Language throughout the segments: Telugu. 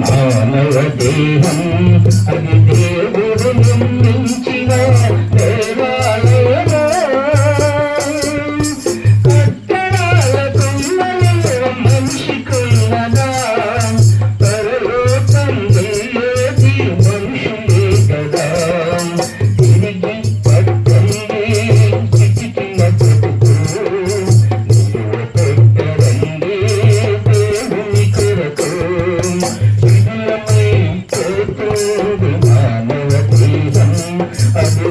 మానవ దేహం అది దేవుడు నిర్మించిన దేవాలయమో కట్టడాలకున్నదో మనిషికున్నదా పరలోకం వెళ్ళేది మనుషులే కదా తిరిగి పట్టండి చిటికిన బ్రతుకు నిలువ పెట్టరండి దేవుని కొరకు మానవ దేహం అది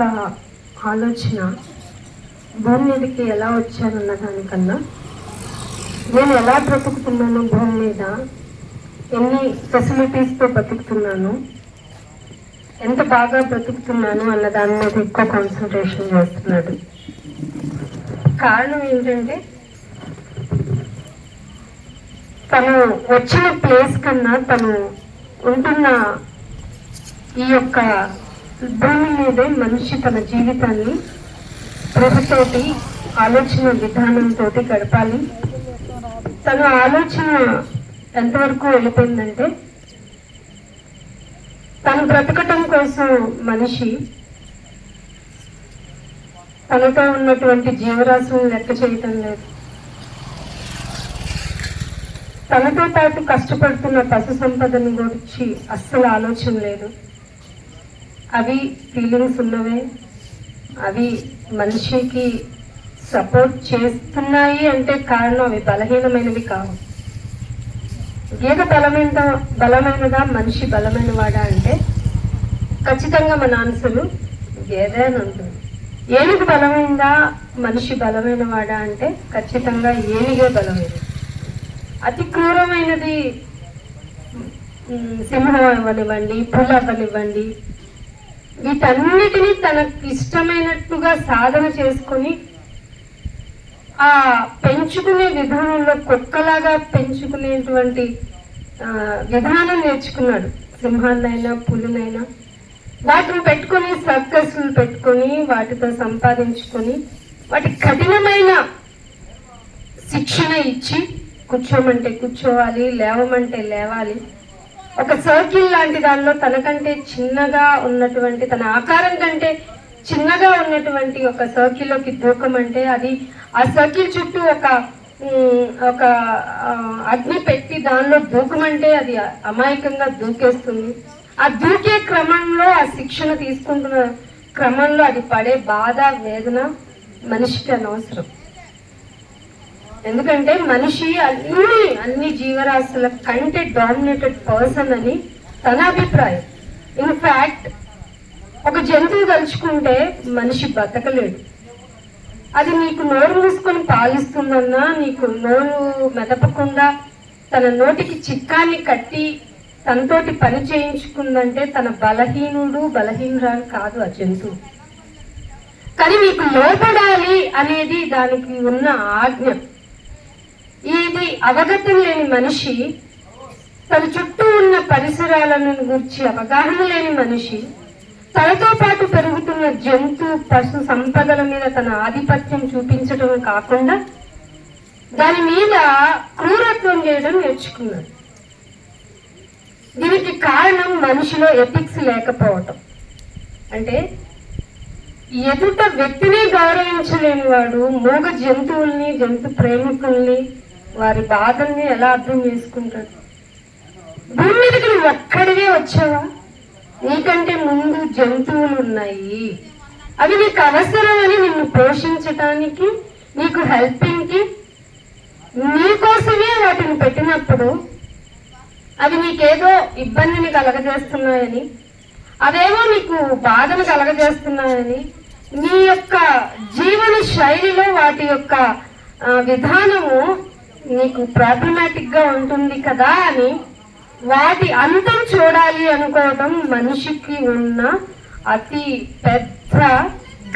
యొక్క ఆలోచన భూమి మీదకి ఎలా వచ్చానన్న దానికన్నా నేను ఎలా బ్రతుకుతున్నాను, భూమి మీద ఎన్ని ఫెసిలిటీస్తో బ్రతుకుతున్నాను, ఎంత బాగా బ్రతుకుతున్నాను అన్న దాని మీద ఎక్కువ కాన్సన్ట్రేషన్ చేస్తున్నాడు. కారణం ఏంటంటే తను వచ్చిన ప్లేస్ కన్నా తను ఉంటున్న ఈ యొక్క భూమి మీదే మనిషి తన జీవితాన్ని ప్రభుతోటి ఆలోచన విధానంతో గడపాలి. తన ఆలోచన ఎంతవరకు వెళ్ళిపోయిందంటే తను బ్రతకటం కోసం మనిషి తనతో ఉన్నటువంటి జీవరాశులను లెక్క చేయటం లేదు. తనతో పాటు కష్టపడుతున్న పశు సంపదను గురించి అస్సలు ఆలోచన లేదు. అవి ఫీలింగ్స్ ఉన్నవే, అవి మనిషికి సపోర్ట్ చేస్తున్నాయి అంటే కారణం అవి బలహీనమైనవి కావు. గేదె బలమైనదా, మనిషి బలమైనవాడా అంటే ఖచ్చితంగా మన ఆన్సరు గేదె అని ఉంటుంది. ఏనుగు బలమైందా, మనిషి బలమైనవాడా అంటే ఖచ్చితంగా ఏనుగే బలమైనది. అతి క్రూరమైనది సింహం అవ్వనివ్వండి, పులి అవ్వనివ్వండి, వీటన్నిటినీ తనకు ఇష్టమైనట్టుగా సాధన చేసుకొని ఆ పెంచుకునే విధానంలో కుక్కలాగా పెంచుకునేటువంటి విధానం నేర్చుకున్నాడు. సింహాన్నైనా పులినైనా వాటిని పెట్టుకొని సర్కస్లు పెట్టుకొని వాటితో సంపాదించుకొని వాటి కఠినమైన శిక్షణ ఇచ్చి కూర్చోమంటే కూర్చోవాలి, లేవమంటే లేవాలి. ఒక సర్కిల్ లాంటి దానిలో తనకంటే చిన్నగా ఉన్నటువంటి, తన ఆకారం కంటే చిన్నగా ఉన్నటువంటి ఒక సర్కిల్లోకి దూకమంటే అది ఆ సర్కిల్ చుట్టూ ఒక అగ్ని పెట్టి దానిలో దూకమంటే అది అమాయకంగా దూకేస్తుంది. ఆ దూకే క్రమంలో, ఆ శిక్షణ తీసుకుంటున్న క్రమంలో అది పడే బాధ, వేదన మనిషికి అనవసరం. ఎందుకంటే మనిషి అన్ని జీవరాశుల కంటే డామినేటెడ్ పర్సన్ అని తన అభిప్రాయం. ఇన్ఫ్యాక్ట్ ఒక జంతువు తలుచుకుంటే మనిషి బతకలేడు. అది నీకు నోరు మూసుకొని పాలిస్తుందన్నా, నీకు నోరు మెదపకుండా తన నోటికి చిక్కాన్ని కట్టి తనతోటి పని చేయించుకుందంటే తన బలహీనురాలు కాదు ఆ జంతువు. కానీ నీకు లోపడాలి అనేది దానికి ఉన్న ఆజ్ఞ. ఇది అవగతం లేని మనిషి, తన చుట్టూ ఉన్న పరిసరాలను గురించి అవగాహన లేని మనిషి తనతో పాటు పెరుగుతున్న జంతు పశు సంపదల మీద తన ఆధిపత్యం చూపించడం కాకుండా దాని మీద క్రూరత్వం చేయడం నేర్చుకున్నాడు. దీనికి కారణం మనిషిలో ఎథిక్స్ లేకపోవటం. అంటే ఎదుట వ్యక్తిని గౌరవించలేని వాడు మూగ జంతువుల్ని, జంతు ప్రేమికుల్ని, వారి బాధల్ని ఎలా అర్థం చేసుకుంటాడు? భూమి మీదకి నువ్వు ఒక్కడివే వచ్చావా? నీకంటే ముందు జంతువులు ఉన్నాయి. అవి నీకు అవసరమని నిన్ను పోషించటానికి, నీకు హెల్పింగ్కి, నీకోసమే వాటిని పెట్టినప్పుడు అవి నీకేదో ఇబ్బందిని కలగజేస్తున్నాయని, అవేమో నీకు బాధను కలగజేస్తున్నాయని, నీ యొక్క జీవన శైలిలో వాటి యొక్క విధానము నీకు ప్రాబ్లమాటిక్ గా ఉంటుంది కదా అని వాటి అంతం చూడాలి అనుకోవడం మనిషికి ఉన్న అతి పెద్ద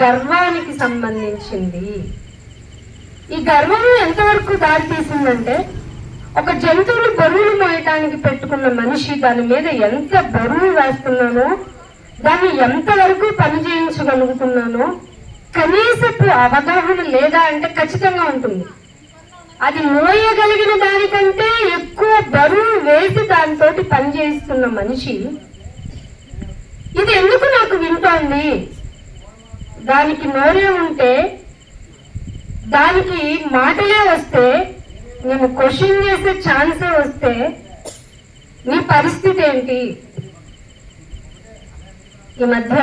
గర్వానికి సంబంధించింది. ఈ గర్వం ఎంతవరకు దారి తీసిందంటే, ఒక జంతువుని బరువులు మోయటానికి పెట్టుకున్న మనిషి దాని మీద ఎంత బరువు వేస్తున్నానో, దాన్ని ఎంతవరకు పని చేయించగలుగుతున్నానో కనీసపు అవగాహన లేదా అంటే ఖచ్చితంగా ఉంటుంది. అది మోయగలిగిన దానికంటే ఎక్కువ బరువు వేసి దానితో పని చేయిస్తున్న మనిషి ఇది ఎందుకు నాకు వింటోంది, దానికి నోరే ఉంటే, దానికి మాటలే వస్తే, నేను క్వశ్చన్ చేసే ఛాన్సే వస్తే నీ పరిస్థితి ఏంటి? ఈ మధ్య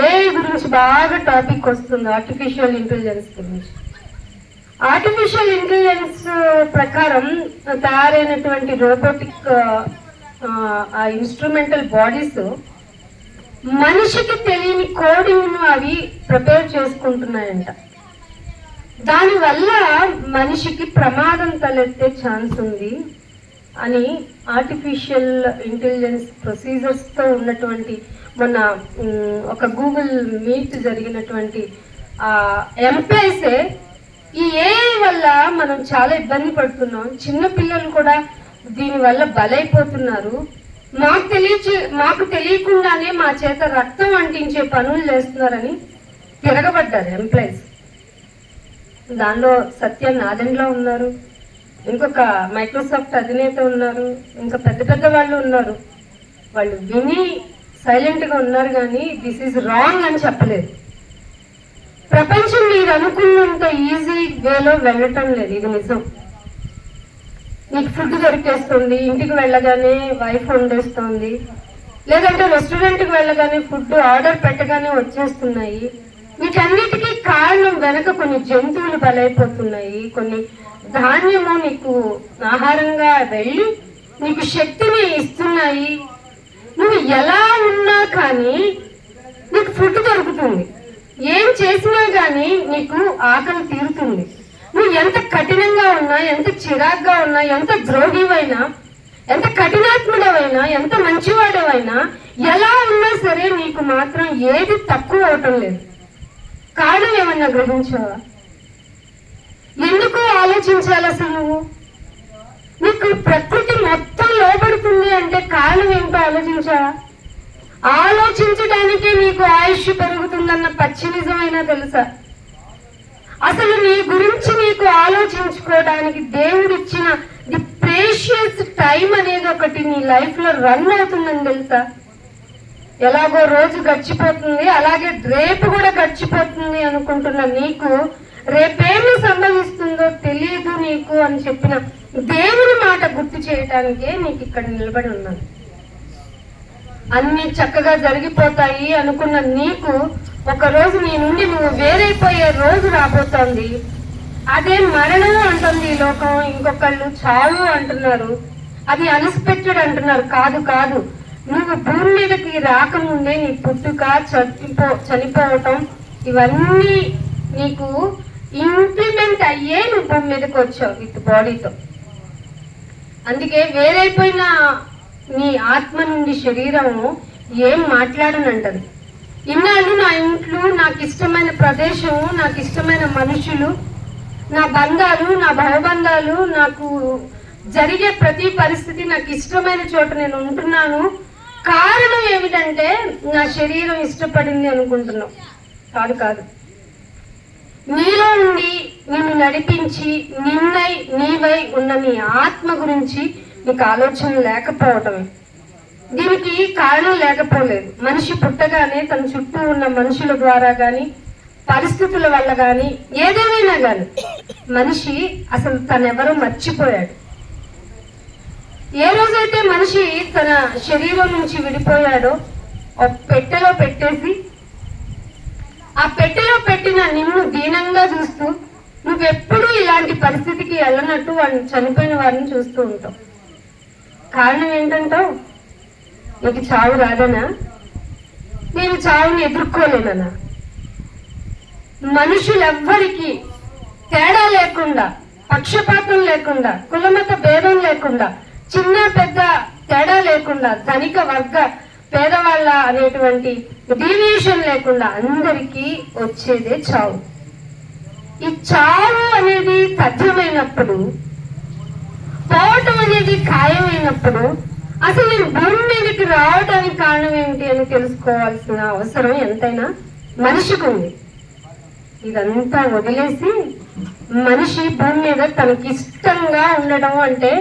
ఏఐ గురించి బాగా టాపిక్ వస్తుంది, ఆర్టిఫిషియల్ ఇంటెలిజెన్స్ గురించి. ఆర్టిఫిషియల్ ఇంటెలిజెన్స్ ప్రకారం తయారైనటువంటి రోబోటిక్ ఆ ఇన్స్ట్రుమెంటల్ బాడీస్ మనిషికి తెలియని కోడింగ్ను అవి ప్రిపేర్ చేసుకుంటున్నాయంట. దానివల్ల మనిషికి ప్రమాదం తలెత్తే ఛాన్స్ ఉంది అని ఆర్టిఫిషియల్ ఇంటెలిజెన్స్ ప్రొసీజర్స్తో ఉన్నటువంటి మొన్న ఒక గూగుల్ మీట్ జరిగినటువంటి ఎంప్లాయీసే ఈ ఏఐ వల్ల మనం చాలా ఇబ్బంది పడుతున్నాం, చిన్న పిల్లలు కూడా దీనివల్ల బలైపోతున్నారు, మాకు తెలియకుండానే మా చేత రక్తం అంటించే పనులు చేస్తున్నారని తిరగబడ్డారు ఎంప్లాయీస్. దానిలో సత్య నాదెండ్లో ఉన్నారు, ఇంకొక మైక్రోసాఫ్ట్ అధినేత ఉన్నారు, ఇంకా పెద్ద పెద్ద వాళ్ళు ఉన్నారు. వాళ్ళు విని సైలెంట్గా ఉన్నారు కానీ దిస్ ఈజ్ రాంగ్ అని చెప్పలేదు. ప్రపంచం మీరు అనుకున్నంత ఈజీ వేలో వెళ్ళటం లేదు, ఇది నిజం. నీకు ఫుడ్ దొరికేస్తుంది, ఇంటికి వెళ్ళగానే వైఫ్ వండేస్తుంది, లేదంటే రెస్టారెంట్కి వెళ్ళగానే ఫుడ్ ఆర్డర్ పెట్టగానే వచ్చేస్తున్నాయి. వీటన్నిటికీ కారణం వెనక కొన్ని జంతువులు బలైపోతున్నాయి, కొన్ని ధాన్యము నీకు ఆహారంగా వెళ్ళి నీకు శక్తిని ఇస్తున్నాయి. నువ్వు ఎలా ఉన్నా కానీ నీకు ఫుడ్ దొరుకుతుంది, ఏం చేసినా కానీ నీకు ఆకలి తీరుతుంది. నువ్వు ఎంత కఠినంగా ఉన్నా, ఎంత చిరాగ్గా ఉన్నా, ఎంత ద్రోహివైనా, ఎంత కఠినాత్ముడవైనా, ఎంత మంచివాడవైనా, ఎలా ఉన్నా సరే నీకు మాత్రం ఏది తక్కువ అవటం లేదు. కారణం ఏమన్నా గ్రహించావా? ఎందుకు ఆలోచించాలి అసలు నువ్వు? నీకు ప్రకృతి మొత్తం లోపడుతుంది అంటే కారణం ఏంటో ఆలోచించావా? ఆలోచించడానికే నీకు ఆయుష్ పెరుగుతుందన్న పచ్చి నిజమైనా తెలుసా? అసలు నీ గురించి నీకు ఆలోచించుకోవడానికి దేవుడిచ్చిన ది ప్రేషియస్ టైం అనేది ఒకటి నీ లైఫ్ లో రన్ అవుతుందని తెలుసా? ఎలాగో రోజు గడిచిపోతుంది, అలాగే రేపు కూడా గడిచిపోతుంది అనుకుంటున్న నీకు రేపేమి సంభవిస్తుందో తెలియదు నీకు అని చెప్పిన దేవుని మాట గుర్తు చేయటానికే నీకు ఇక్కడ నిలబడి ఉన్నాను. అన్ని చక్కగా జరిగిపోతాయి అనుకున్న నీకు ఒక రోజు నీ నుండి నువ్వు వేరైపోయే రోజు రాబోతోంది. అదే మరణం అంటుంది ఈ లోకం, ఇంకొకళ్ళు చావు అంటున్నారు, అది అన్ఎక్స్పెక్టెడ్ అంటున్నారు. కాదు కాదు, నువ్వు భూమి మీదకి రాకముందే నీ పుట్టుక, చనిపోవటం ఇవన్నీ నీకు ఇంప్లిమెంట్ అయ్యే నువ్వు భూమి మీదకి వచ్చావు విత్ బాడీతో. అందుకే వేరైపోయిన నీ ఆత్మ నుండి శరీరము ఏం మాట్లాడనంటది. ఇన్నాళ్ళు నా ఇంట్లో నాకు ఇష్టమైన ప్రదేశము, నాకు ఇష్టమైన మనుషులు, నా బంధాలు, నా భవబంధాలు, నాకు జరిగే ప్రతి పరిస్థితి నాకు ఇష్టమైన చోట నేను ఉంటున్నాను. కారణం ఏమిటంటే నా శరీరం ఇష్టపడింది అనుకుంటున్నావు. కాదు కాదు, నీలో ఉండి నిన్ను నడిపించి నీవై ఉన్న నీ ఆత్మ గురించి నీకు ఆలోచన లేకపోవటమే. దీనికి కారణం లేకపోలేదు. మనిషి పుట్టగానే తన చుట్టూ ఉన్న మనుషుల ద్వారా కానీ, పరిస్థితుల వల్ల కానీ, ఏదేమైనా కానీ మనిషి అసలు తనెవరో మర్చిపోయాడు. ఏ రోజైతే మనిషి తన శరీరం నుంచి విడిపోయాడో పెట్టెలో పెట్టేసి, ఆ పెట్టెలో పెట్టిన నిన్ను దీనంగా చూస్తూ నువ్వెప్పుడు ఇలాంటి పరిస్థితికి వెళ్ళనట్టు వాడిని, చనిపోయిన వారిని చూస్తూ ఉంటావు. కారణం ఏంటంటావు? నీకు చావు రాదనా? నేను చావుని ఎదుర్కోలేనన్నా? మనుషులెవ్వరికి తేడా లేకుండా, పక్షపాతం లేకుండా, కులమత భేదం లేకుండా, చిన్న పెద్ద తేడా లేకుండా, ధనిక వర్గ పేదవాళ్ళ అనేటువంటి డీవియేషన్ లేకుండా అందరికీ వచ్చేదే చావు. ఈ చావు అనేది తథ్యమైనప్పుడు, పోవటం అనేది ఖాయమైనప్పుడు అసలు నేను భూమి మీదకి రావడానికి కారణం ఏమిటి అని తెలుసుకోవాల్సిన అవసరం ఎంతైనా మనిషికి ఉంది. ఇదంతా వదిలేసి మనిషి భూమి మీద తనకి ఇష్టంగా ఉండడం అంటే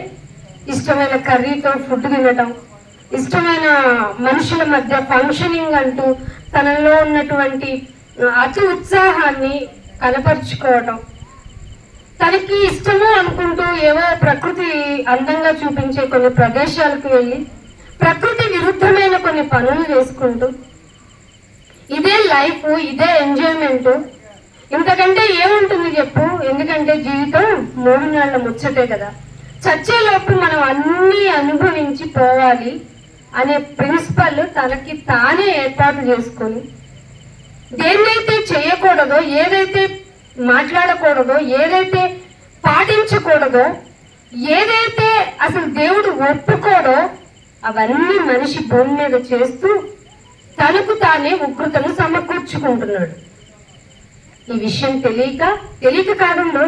ఇష్టమైన కర్రీతో ఫుడ్ తినటం, ఇష్టమైన మనుషుల మధ్య ఫంక్షనింగ్ అంటూ తనలో ఉన్నటువంటి అతి ఉత్సాహాన్ని కనపరుచుకోవటం, తనకి ఇష్టము అనుకుంటూ ఏవో ప్రకృతి అందంగా చూపించే కొన్ని ప్రదేశాలకు వెళ్ళి ప్రకృతి విరుద్ధమైన కొన్ని పనులు చేసుకుంటూ ఇదే లైఫ్, ఇదే ఎంజాయ్మెంట్. ఇంతకంటే ఏముంటుంది చెప్పు? ఎందుకంటే జీవితం 3 నెలల ముచ్చటే కదా. చచ్చేలోపు మనం అన్నీ అనుభవించి పోవాలి. అనే ప్రిన్సిపల్ తనకి తానే ఏర్పాటు చేసుకొని దేన్నైతే చేయకూడదో, ఏదైతే మాట్లాడకూడదో, ఏదైతే పాటించకూడదో, ఏదైతే అసలు దేవుడు ఒప్పుకోడో అవన్నీ మనిషి భూమి మీద చేస్తూ తనకు తానే ఉగ్రతను సమకూర్చుకుంటున్నాడు. ఈ విషయం తెలియక కాదంలో,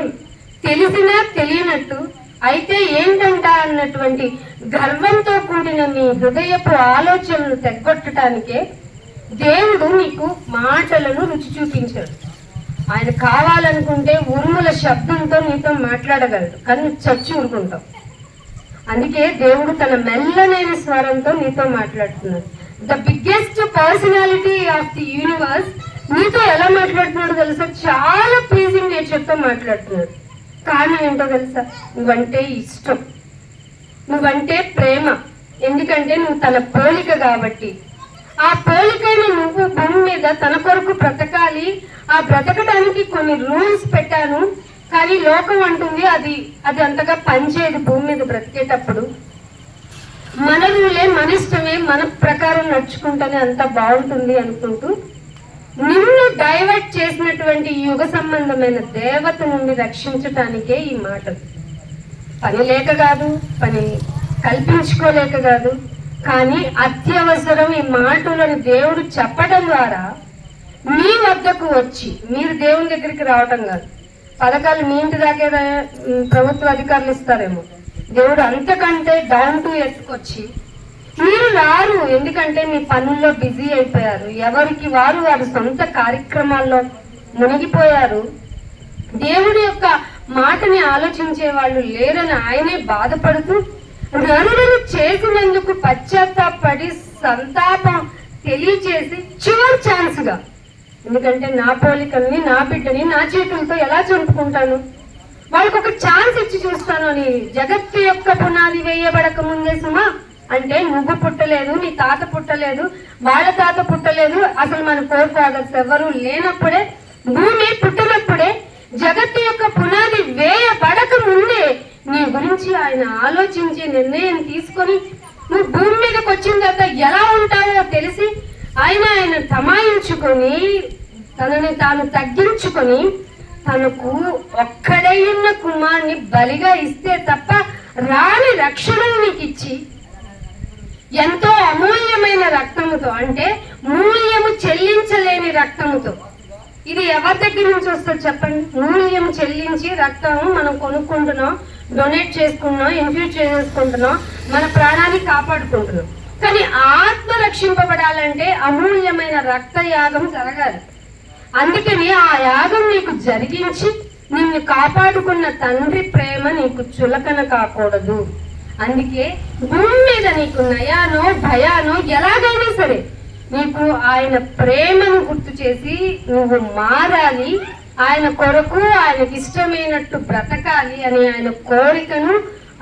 తెలిసినా తెలియనట్టు అయితే ఏంటంట అన్నటువంటి గర్వంతో కూడిన నీ హృదయపు ఆలోచనలు తెగొట్టడానికే దేవుడు నీకు మాటలను రుచి చూపించాడు. ఆయన కావాలనుకుంటే ఉరుముల శబ్దంతో నీతో మాట్లాడగలడు, కానీ చచ్చి ఊరుకుంటావు. అందుకే దేవుడు తన మెల్లనైన స్వరంతో నీతో మాట్లాడుతున్నాడు. The biggest personality of the universe నీతో ఎలా మాట్లాడుతున్నాడు తెలుసా? చాలా ప్లీజింగ్ నేచర్తో మాట్లాడుతున్నాడు. కారణం ఏంటో తెలుసా? నువ్వంటే ఇష్టం, నువ్వంటే ప్రేమ. ఎందుకంటే నువ్వు తన పోలిక కాబట్టి. ఆ పోలికైన నువ్వు భూమి మీద తన కొరకు బ్రతకాలి. ఆ బ్రతకడానికి కొన్ని రూల్స్ పెట్టాను, కానీ లోకం అంటుంది అది అంతగా పనిచేయదు. భూమి మీద బ్రతికేటప్పుడు మన రూలే, మన ఇష్టమే, మన ప్రకారం నడుచుకుంటేనే అంత బాగుంటుంది అనుకుంటూ నిన్ను డైవర్ట్ చేసినటువంటి యుగ సంబంధమైన దేవత నుండి రక్షించటానికే ఈ మాటలు. పని లేక కాదు, పని కల్పించుకోలేక కాదు, కానీ అత్యవసరం ఈ మాటలను దేవుడు చెప్పడం ద్వారా మీ వద్దకు వచ్చి, మీరు దేవుని దగ్గరికి రావటం కాదు. పథకాలు మీ ఇంటి దాకే ప్రభుత్వ అధికారులు ఇస్తారేమో, దేవుడు అంతకంటే డౌన్ టు ఎత్తుకొచ్చి మీరు రారు. ఎందుకంటే మీ పనుల్లో బిజీ అయిపోయారు, ఎవరికి వారు సొంత కార్యక్రమాల్లో మునిగిపోయారు. దేవుడి యొక్క మాటని ఆలోచించే వాళ్ళు లేరని ఆయనే బాధపడుతూ నరులను చేసినందుకు పశ్చాత్తాపడి సంతాపం తెలియచేసి చివరి ఛాన్స్ గా, ఎందుకంటే నా పోలికల్ని, నా బిడ్డని నా చేతులతో ఎలా చంపుకుంటాను, వాళ్ళకు ఒక ఛాన్స్ ఇచ్చి చూస్తాను అని జగత్తు యొక్క పునాది వేయబడక ముందే సుమా, అంటే నువ్వు పుట్టలేదు, నీ తాత పుట్టలేదు, వాళ్ళ తాత పుట్టలేదు, అసలు మన ఫోర్ ఫాదర్స్ ఎవరు లేనప్పుడే, భూమి పుట్టినప్పుడే, జగత్తు యొక్క పునాది వేయబడక ముందే నీ గురించి ఆయన ఆలోచించి నిర్ణయం తీసుకొని నువ్వు భూమి మీదకి వచ్చిన తర్వాత ఎలా ఉంటావో తెలిసి ఆయన తమాయించుకొని తనని తాను తగ్గించుకొని తనకు ఒక్కడై ఉన్న కుమార్ని బలిగా ఇస్తే తప్ప రాని రక్షణను నీకు ఇచ్చి ఎంతో అమూల్యమైన రక్తముతో, అంటే మూల్యము చెల్లించలేని రక్తముతో, ఇది ఎవరి దగ్గర నుంచి వస్తుంది చెప్పండి? మూల్యం చెల్లించి రక్తం మనం కొనుక్కుంటున్నాం, డొనేట్ చేసుకుంటున్నాం, ఇన్ఫ్యూజ్ చేసుకుంటున్నాం, మన ప్రాణాన్ని కాపాడుకుంటున్నాం. కానీ ఆత్మ రక్షింపబడాలంటే అమూల్యమైన రక్త యాగం జరగాలి. అందుకని ఆ యాగం నీకు జరిగించి నిన్ను కాపాడుకున్న తండ్రి ప్రేమ నీకు చులకన కాకూడదు. అందుకే భూమి మీద నీకు నయానో భయానో ఎలాగైనా సరే నీకు ఆయన ప్రేమను గుర్తు చేసి నువ్వు మారాలి, ఆయన కొరకు ఆయనకి ఇష్టమైనట్టు బ్రతకాలి అని ఆయన కోరికను,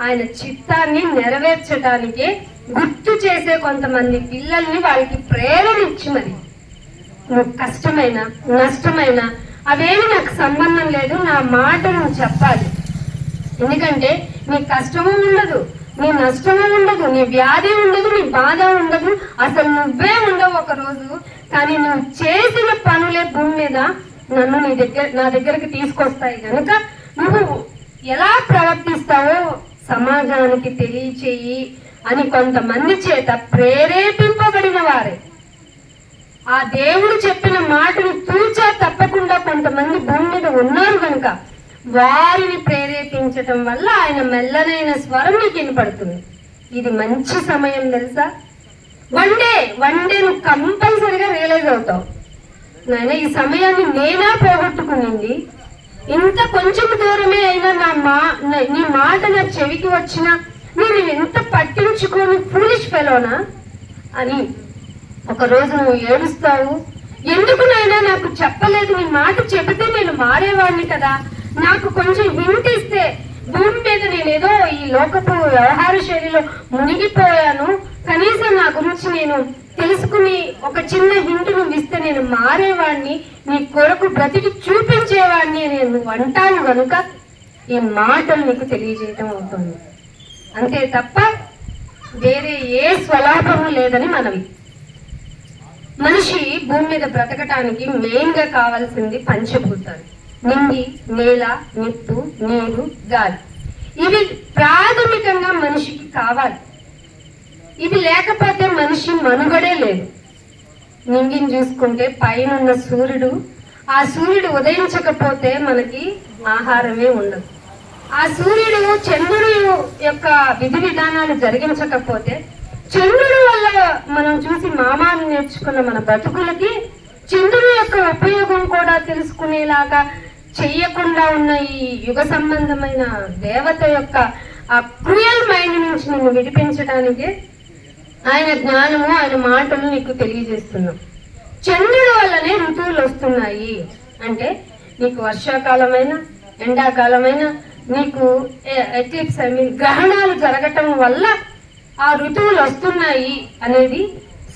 ఆయన చిత్తాన్ని నెరవేర్చడానికే గుర్తు చేసే కొంతమంది పిల్లల్ని వాళ్ళకి ప్రేరణ ఇచ్చి, మరి నువ్వు కష్టమైనా నష్టమైనా అవేమి నాకు సంబంధం లేదు, నా మాట నువ్వు చెప్పాలి. ఎందుకంటే నీ కష్టము ఉండదు, నీ నష్టము ఉండదు, నీ వ్యాధి ఉండదు, నీ బాధ ఉండదు, అసలు నువ్వే ఉండవు ఒక రోజు. కానీ నువ్వు చేసిన పనులే భూమి మీద నన్ను నా దగ్గరికి తీసుకొస్తాయి కనుక నువ్వు ఎలా ప్రవర్తిస్తావో సమాజానికి తెలియచేయి అని కొంతమంది చేత ప్రేరేపింపబడిన వారే, ఆ దేవుడు చెప్పిన మాటను తూచా తప్పకుండా కొంతమంది భూమి మీద ఉన్నారు కనుక వారిని ప్రేరేపించటం వల్ల ఆయన మెల్లనైన స్వరం నీకు వినపడుతుంది. ఇది మంచి సమయం తెలుసా? వన్ డే నువ్వు కంపల్సరిగా రియలైజ్ అవుతావు, నాయన ఈ సమయాన్ని నేనా పోగొట్టుకునింది, ఇంత కొంచెం దూరమే అయినా నీ మాట నా చెవికి వచ్చినా నేను ఎంత పట్టించుకోని ఫూలిష్ ఫెలోనా అని ఒకరోజు నువ్వు ఏడుస్తావు. ఎందుకు నాయనా నాకు చెప్పలేదు, నీ మాట చెబితే నేను మారేవాడిని కదా, నాకు కొంచెం హింట్ ఇస్తే భూమి మీద నేనేదో ఈ లోకపు వ్యవహార శైలిలో మునిగిపోయాను, కనీసం నా గురించి నేను తెలుసుకుని ఒక చిన్న హింట్ నువ్వు ఇస్తే నేను మారేవాడిని, నీ కొరకు బ్రతికి చూపించేవాడిని అని నువ్వు అంటాను కనుక ఈ మాటలు నీకు తెలియజేయటం అవుతుంది. అంతే తప్ప వేరే ఏ స్వలాభము లేదని మనవి. మనిషి భూమి మీద బ్రతకటానికి మెయిన్ గా కావాల్సింది పంచభూతాలు: నింగి, నేల, నిప్పు, నీరు, గాలి. ఇవి ప్రాథమికంగా మనిషికి కావాలి. ఇవి లేకపోతే మనిషి మనుగడే లేదు. నింగిని చూసుకుంటే పైన ఉన్న సూర్యుడు, ఆ సూర్యుడు ఉదయించకపోతే మనకి ఆహారమే ఉండదు. ఆ సూర్యుడు చంద్రుడు యొక్క విధి విధానాలు జరిగించకపోతే, చంద్రుడు వల్ల మనం చూసి మామాను నేర్చుకున్న మన బతుకులకి చంద్రుడి యొక్క ఉపయోగం కూడా తెలుసుకునేలాగా చెయ్యకుండా ఉన్న ఈ యుగ సంబంధమైన దేవత యొక్క ఆ క్రూయల్ మైండ్ నుంచి నిన్ను విడిపించడానికి ఆయన జ్ఞానము, ఆయన మాటలు నీకు తెలియజేస్తున్నాం. చంద్రుడి వల్లనే ఋతువులు వస్తున్నాయి అంటే, నీకు వర్షాకాలమైన, ఎండాకాలమైన, నీకు ఎక్లిప్స్ గ్రహణాలు జరగటం వల్ల ఆ ఋతువులు వస్తున్నాయి అనేది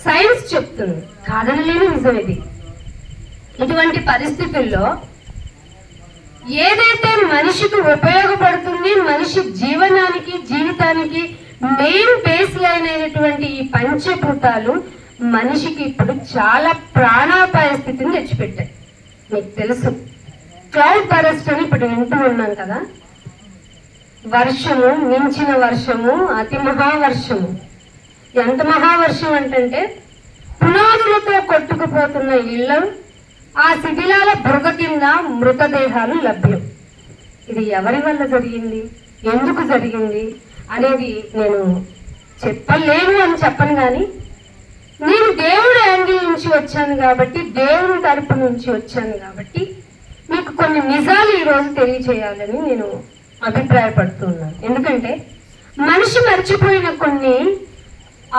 సైన్స్ చెప్తుంది. కాదనలేని నిజం ఇది. ఇటువంటి పరిస్థితుల్లో ఏదైతే మనిషికి ఉపయోగపడుతుంది, మనిషి జీవనానికి, జీవితానికి మెయిన్ బేస్ లైన్ అయినటువంటి ఈ పంచభూతాలు మనిషికి ఇప్పుడు చాలా ప్రాణాపాయ స్థితిని తెచ్చిపెట్టాయి. మీకు తెలుసు, క్లౌడ్ బరస్ట్ అని ఇప్పుడు వింటూ ఉన్నాం కదా. వర్షము, మించిన వర్షము, అతి మహావర్షము. ఎంత మహావర్షం అంటే పునాదులతో కొట్టుకుపోతున్న ఇళ్ళు, ఆ శిథిలాల బురద కింద మృతదేహాలు లభ్యం. ఇది ఎవరి వల్ల జరిగింది, ఎందుకు జరిగింది అనేది నేను చెప్పలేను అని చెప్పను, కానీ నేను దేవుడి యాంగిల్ నుంచి వచ్చాను కాబట్టి, దేవుని తరపు నుంచి వచ్చాను కాబట్టి మీకు కొన్ని నిజాలు ఈరోజు తెలియచేయాలని నేను అభిప్రాయపడుతున్నాను. ఎందుకంటే మనిషి మర్చిపోయిన కొన్ని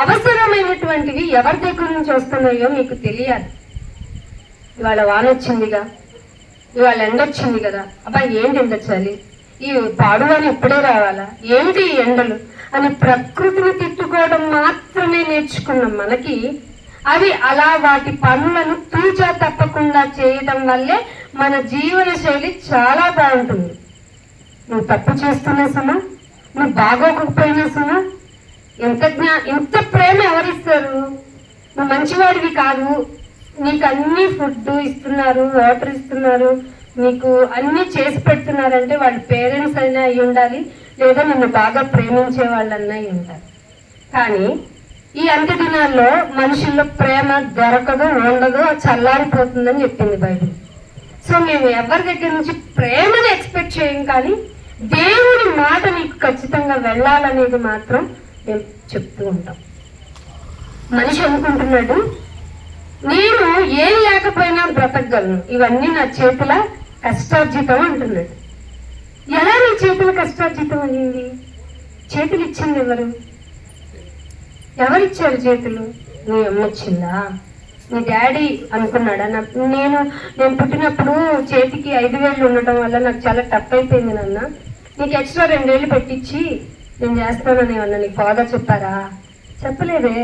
అవసరమైనటువంటివి ఎవరి దగ్గర నుంచి వస్తున్నాయో మీకు తెలియాలి. ఇవాళ వాన వచ్చిందిగా, ఇవాళ ఎండ వచ్చింది కదా, అబ్బా ఏంటి ఎండ చలి, ఈ పాడువాని ఇప్పుడే రావాలా, ఏంటి ఈ ఎండలు అని ప్రకృతిని తిట్టుకోవడం మాత్రమే నేర్చుకున్న మనకి అవి అలా వాటి పనులను తూచా తప్పకుండా చేయడం వల్లే మన జీవన శైలి చాలా బాగుంటుంది. నువ్వు తప్పు చేస్తున్నా సుమా, నువ్వు బాగోకపోయినా సుమా, ఎంత ప్రేమ ఎవరిస్తారు? నువ్వు మంచివాడివి కాదు, నీకు అన్ని ఫుడ్ ఇస్తున్నారు, వాటర్ ఇస్తున్నారు, నీకు అన్ని చేసి పెడుతున్నారంటే వాళ్ళ పేరెంట్స్ అయినా అయి ఉండాలి, లేదా నిన్ను బాగా ప్రేమించే వాళ్ళన్నా అయి ఉంటారు. కానీ ఈ అంత్య దినాల్లో మనుషుల్లో ప్రేమ దొరకదు, ఉండదు, చల్లారిపోతుందని చెప్పింది బైబిల్. సో మేము ఎవరి దగ్గర నుంచి ప్రేమను ఎక్స్పెక్ట్ చేయం, కానీ దేవుడి మాట నీకు ఖచ్చితంగా వెళ్ళాలనేది మాత్రం మేము చెప్తూ ఉంటాం. మనిషి అనుకుంటున్నాడు, నేను ఏం లేకపోయినా బ్రతకగలను, ఇవన్నీ నా చేతుల కష్టార్జితం అంటున్నాడు. ఎలా నీ చేతుల కష్టార్జితం అయింది? చేతులు ఇచ్చింది ఎవరు? ఎవరిచ్చారు చేతులు? నీ అమ్మ ఇచ్చిందా? నీ డాడీ అనుకున్నాడా? నేను పుట్టినప్పుడు చేతికి 5,000 ఉండటం వల్ల నాకు చాలా టఫ్ అయిపోయింది నాన్న, నీకు ఎక్స్ట్రా 2 వేలు పెట్టించి నేను చేస్తానని అన్న నీ ఫాదర్ చెప్పారా? చెప్పలేదే.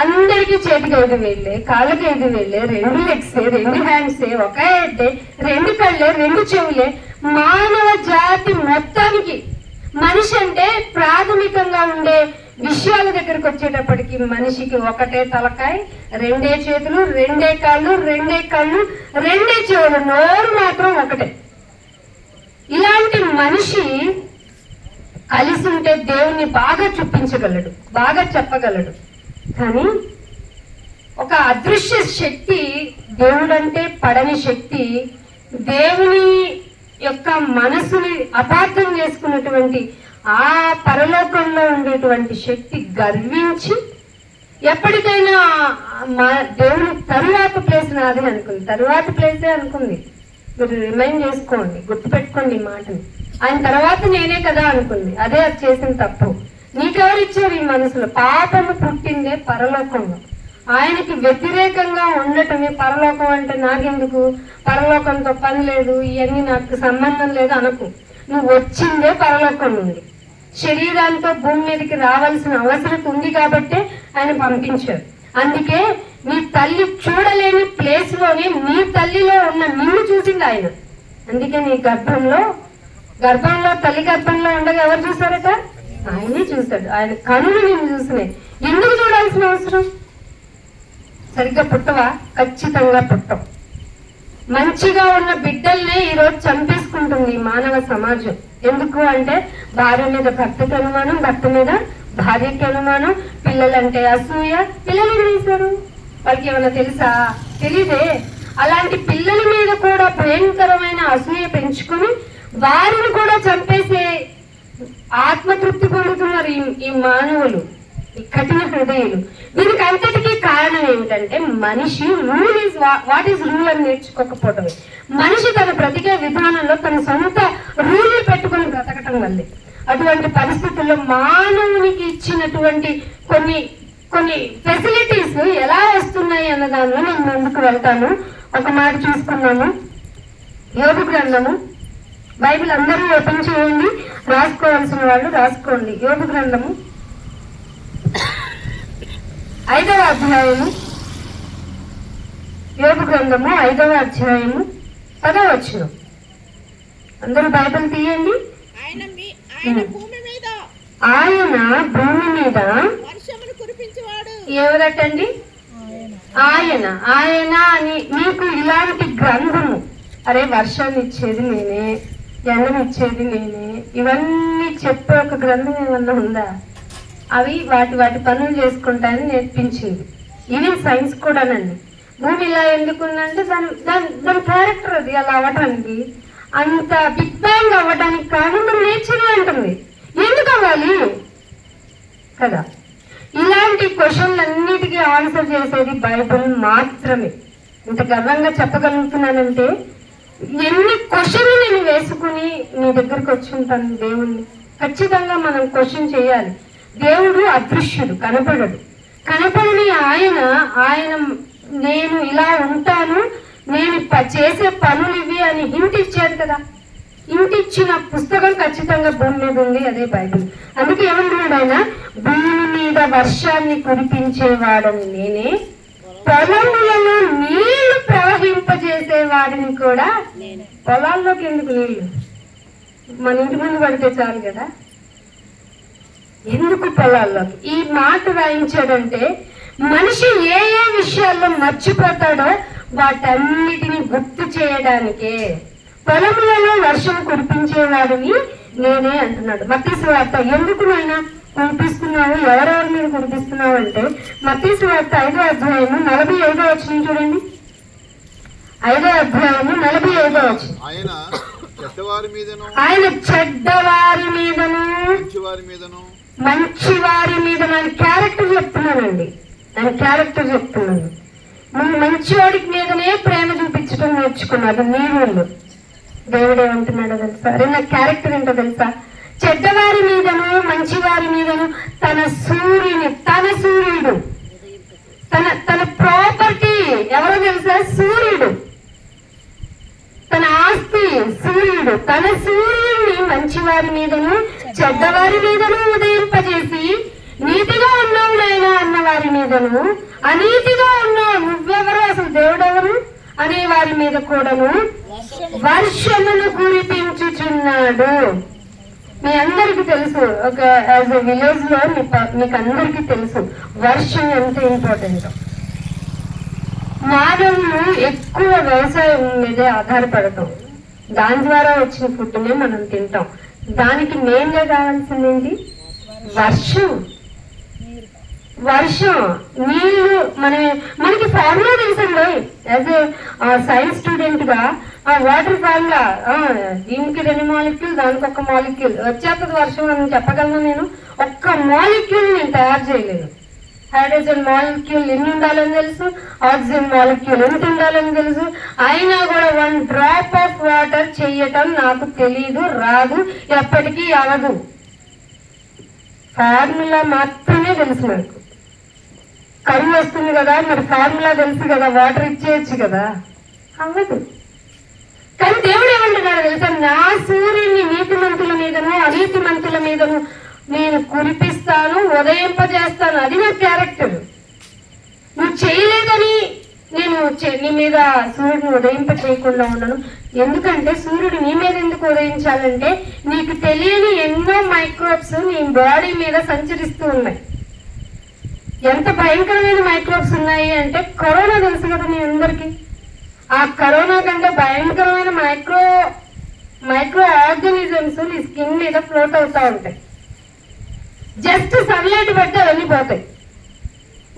అందరికీ చేతికి 5,000, కాళ్ళకి 5,000, 2 లెగ్స్, 2 హ్యాండ్సే, ఒక హెడ్, 2 కళ్ళే, 2 చెవులే. మానవ జాతి మొత్తానికి మనిషి అంటే ప్రాథమికంగా ఉండే విషయాల దగ్గరకు వచ్చేటప్పటికి మనిషికి ఒకటే తలకాయ, 2 చేతులు, 2 కాళ్ళు, 2 కళ్ళు, 2 చెవులు, నోరు మాత్రం ఒకటే. ఇలాంటి మనిషి కలిసి ఉంటే దేవుణ్ణి బాగా చూపించగలడు, బాగా చెప్పగలడు. కానీ ఒక అదృశ్య శక్తి, దేవుడంటే పడని శక్తి, దేవుని యొక్క మనసుని అపార్థం చేసుకున్నటువంటి ఆ పరలోకంలో ఉండేటువంటి శక్తి గర్వించి ఎప్పటికైనా దేవుని తరువాత ప్లేస్ నాది అనుకుంది. తరువాత ప్లేసే అనుకుంది. మీరు రిమైండ్ చేసుకోండి, గుర్తుపెట్టుకోండి ఈ మాటని. ఆయన తర్వాత నేనే కదా అనుకుంది. అదే అది చేసిన తప్పు. నీకెవరిచ్చారు ఈ మనసులో? పాపము పుట్టిందే పరలోకంలో. ఆయనకి వ్యతిరేకంగా ఉండటమే పరలోకం. అంటే నాకెందుకు, పరలోకంతో పని లేదు, ఇవన్నీ నాకు సంబంధం లేదు అనకు. నువ్వు వచ్చిందే పరలోకం నుండి. శరీరాంతో భూమి మీదకి రావాల్సిన అవసరం ఉంది కాబట్టే ఆయన పంపించారు. అందుకే నీ తల్లి చూడలేని ప్లేస్ లోనే నీ తల్లిలో ఉన్న నిన్ను చూసింది ఆయన. అందుకే నీ గర్భంలో తల్లి గర్భంలో ఉండగా ఎవరు చూసారట? ఆయనే చూశాడు, ఆయన కనులు నేను చూసినాయి. ఎందుకు చూడాల్సిన అవసరం? సరిగ్గా పుట్టవా? ఖచ్చితంగా పుట్టం. మంచిగా ఉన్న బిడ్డల్నే ఈరోజు చంపేసుకుంటుంది ఈ మానవ సమాజం. ఎందుకు అంటే భార్య మీద భర్తకి అనుమానం, భర్త మీద భార్యకి అనుమానం, పిల్లలంటే అసూయ. పిల్లలు ఏం చేశారు? వాళ్ళకి ఏమైనా తెలుసా? తెలీదే. అలాంటి పిల్లల మీద కూడా భయంకరమైన అసూయ పెంచుకుని వారిని కూడా చంపేసే ఆత్మతృప్తి పొందుతున్నారు ఈ మానవులు, ఈ కఠిన హృదయులు. దీనికి అంతటికీ కారణం ఏమిటంటే మనిషి rule is what is rule అని నేర్చుకోకపోవటమే. మనిషి తన బ్రతికే విధానంలో తన సొంత రూల్ పెట్టుకుని బ్రతకటం వల్లే. అటువంటి పరిస్థితుల్లో మానవునికి ఇచ్చినటువంటి కొన్ని కొన్ని ఫెసిలిటీస్ ఎలా వస్తున్నాయి అన్న దానిలో నేను ముందుకు వెళ్తాను. ఒక మాట చూసుకున్నాము. యోబు గ్రంథము, బైబిల్ అందరూ ఓపెన్ చేయండి, రాసుకోవాల్సిన వాళ్ళు రాసుకోండి. యోబు గ్రంథము 5వ అధ్యాయము, యోబు గ్రంథము 5వ అధ్యాయము 10వ వచనం. అందరూ బైబిల్ తీయండి. ఆయన భూమి మీద ఎవరటండి? ఆయన అని మీకు ఇలాంటి గ్రంథము, అరే వర్షాన్ని ఇచ్చేది నేనే, ఎండనిచ్చేది నేనే, ఇవన్నీ చెప్పే ఒక గ్రంథం ఏమన్నా ఉందా? అవి వాటి పనులు చేసుకుంటాయని నేర్పించింది. ఈవెన్ సైన్స్ కూడానండి. భూమి ఇలా ఎందుకుందంటే దాని క్యారెక్టర్ అది అలా అవ్వటానికి, అంత బిగ్ బ్యాంగ్ అవ్వడానికి కారణం నేచర్ అంటుంది. ఎందుకు అవ్వాలి కదా? ఇలాంటి క్వశ్చన్లన్నిటికీ ఆన్సర్ చేసేది బైబిల్ మాత్రమే. ఇంత గర్వంగా చెప్పగలుగుతున్నానంటే ఎన్ని క్వశ్చన్లు నేను వేసుకుని మీ దగ్గరకు వచ్చి ఉంటాను దేవుణ్ణి. ఖచ్చితంగా మనం క్వశ్చన్ చేయాలి. దేవుడు అదృశ్యుడు, కనపడడు. కనపడని ఆయన నేను ఇలా ఉంటాను, నేను చేసే పనులు ఇవి అని హింట్ ఇచ్చాడు కదా. హింట్ ఇచ్చిన పుస్తకం ఖచ్చితంగా భూమి మీద ఉంది, అదే బైబిల్. అందుకే ఏమంటున్నాడు ఆయన? భూమి మీద వర్షాన్ని కురిపించేవాడని నేనే, పొలములలో నీళ్లు ప్రవహింపజేసేవాడిని కూడా. పొలాల్లోకి ఎందుకు నీళ్లు? మన ఇంటి ముందు పడితే చాలు కదా, ఎందుకు పొలాల్లోకి? ఈ మాట రాయించాడంటే మనిషి ఏ ఏ విషయాల్లో మర్చిపోతాడో వాటన్నిటిని గుర్తు చేయడానికే. పొలములలో వర్షం కురిపించేవాడిని నేనే అంటున్నాడు. మత్తయి సువార్త ఎందుకు నాయన కురిపిస్తున్నావు, ఎవరెవరి మీద కురిపిస్తున్నావు అంటే మత్తయి సువార్త 5వ అధ్యాయము 45వ వచనం చూడండి. 5వ అధ్యాయము 45వ వచనం. ఆయన చెడ్డవారి మీదను మంచి వారి మీద నేను క్యారెక్టర్ చెప్తున్నానండి. నేను క్యారెక్టర్ చెప్తున్నాను. నువ్వు మంచివాడికి మీదనే ప్రేమ చూపించడం నేర్చుకున్నాడు నీ వాళ్ళు. దేవుడు ఏమంటున్నాడో తెలుసా? అరే నా క్యారెక్టర్ ఏంటో తెలుసా? చెడ్డవారి మీదను మంచి వారి మీదను తన సూర్యుడు తన ప్రాపర్టీ ఎవరో తెలుసా? సూర్యుడు. తన ఆస్తి సూర్యుడు. తన సూర్యుడిని మంచివారి మీదను చెడ్డవారి మీదను ఉదయింపజేసి నీతిగా ఉన్నావు నాయనా అన్న వారి మీదను, అనీతిగా ఉన్నావు నువ్వెవరు, అసలు దేవుడెవరు అనే వారి మీద కూడాను వర్షమును కురిపించుచున్నాడు. మీ అందరికి తెలుసు, ఒక యాజ్ ఎ విలేజ్ లో మీకు అందరికీ తెలుసు వర్షం ఎంత ఇంపార్టెంట్. మానవులు ఎక్కువ వ్యవసాయం మీదే ఆధారపడతాం. దాని ద్వారా వచ్చిన ఫుడ్నే మనం తింటాం. దానికి మెయిన్ గా కావాల్సింది వర్షం, నీళ్లు. మనకి ఫార్ములా తెలుసండి. యాజ్ ఏ సైన్స్ స్టూడెంట్ గా వాటర్ ఫార్ములా, దీనికి 2 మాలిక్యూల్, దానికి 1 మాలిక్యూల్ వచ్చేస్తుంది వర్షం అని చెప్పగలను నేను. ఒక్క మాలిక్యూల్ నేను తయారు చేయలేను. హైడ్రోజన్ మాలిక్యూల్ ఎన్ని ఉండాలని తెలుసు, ఆక్సిజన్ మాలిక్యూల్ ఎంత ఉండాలని తెలుసు, అయినా కూడా 1 డ్రాప్ ఆఫ్ వాటర్ చెయ్యటం నాకు తెలీదు, రాదు, ఎప్పటికీ అవదు. ఫార్ములా మాత్రమే తెలుసు నాకు. కరువు వస్తుంది కదా, మరి ఫార్ములా తెలుసు కదా, వాటర్ ఇచ్చేయచ్చు కదా, అవ్వదు. కానీ దేవుడు ఏమంటున్నాడు తెలుసా? నా సూర్యుని నీతిమంతుల మీదను అనీతిమంతుల మీదను నేను కురిపిస్తాను, ఉదయింపజేస్తాను. అది నా క్యారెక్టర్. నువ్వు చేయలేదని నేను నీ మీద సూర్యుడిని ఉదయింప చేయకుండా ఉన్నాను. ఎందుకంటే సూర్యుడు నీ మీద ఎందుకు ఉదయించాలంటే నీకు తెలియని ఎన్నో మైక్రోబ్స్ నీ బాడీ మీద సంచరిస్తూ ఉన్నాయి. ఎంత భయంకరమైన మైక్రోబ్స్ ఉన్నాయి అంటే కరోనా తెలుసు కదా మీ అందరికి. ఆ కరోనా కంటే భయంకరమైన మైక్రో ఆర్గానిజమ్స్ నీ స్కిన్ మీద ఫ్లోట్ అవుతా ఉంటాయి. జస్ట్ సన్లైట్ పడితే వెళ్ళిపోతాయి.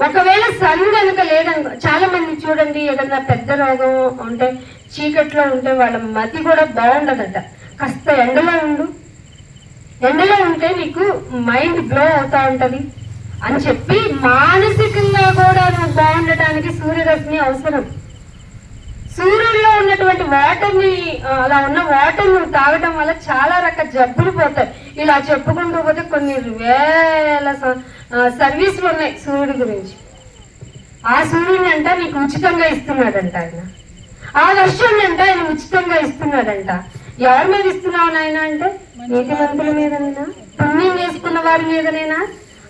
ఒకవేళ సన్ కనుక లేదనుకో, చాలా మంది చూడండి ఏదన్నా పెద్ద రోగం ఉంటే చీకట్లో ఉంటే వాళ్ళ మతి కూడా బాగుండదట. కాస్త ఎండలో ఉంటే నీకు మైండ్ బ్లో అవుతా ఉంటది అని చెప్పి మానసికంగా కూడా నువ్వు బాగుండటానికి సూర్యరశ్మి అవసరం. సూర్యుల్లో ఉన్నటువంటి వాటర్ని, అలా ఉన్న వాటర్ నువ్వు తాగడం వల్ల చాలా రకాల జబ్బులు పోతాయి. ఇలా చెప్పుకుంటూ పోతే కొన్ని వేల సర్వీసులు ఉన్నాయి సూర్యుడి గురించి. ఆ సూర్యుని అంట నీకు ఉచితంగా ఇస్తున్నాడంట ఆయన. ఆ వర్షాన్ని అంట ఆయన ఉచితంగా ఇస్తున్నాడంట. ఎవరి మీద ఇస్తున్నావు నాయన అంటే నీతిమంతుల మీదనేనా, పుణ్యం చేసుకున్న వారి మీదనేనా?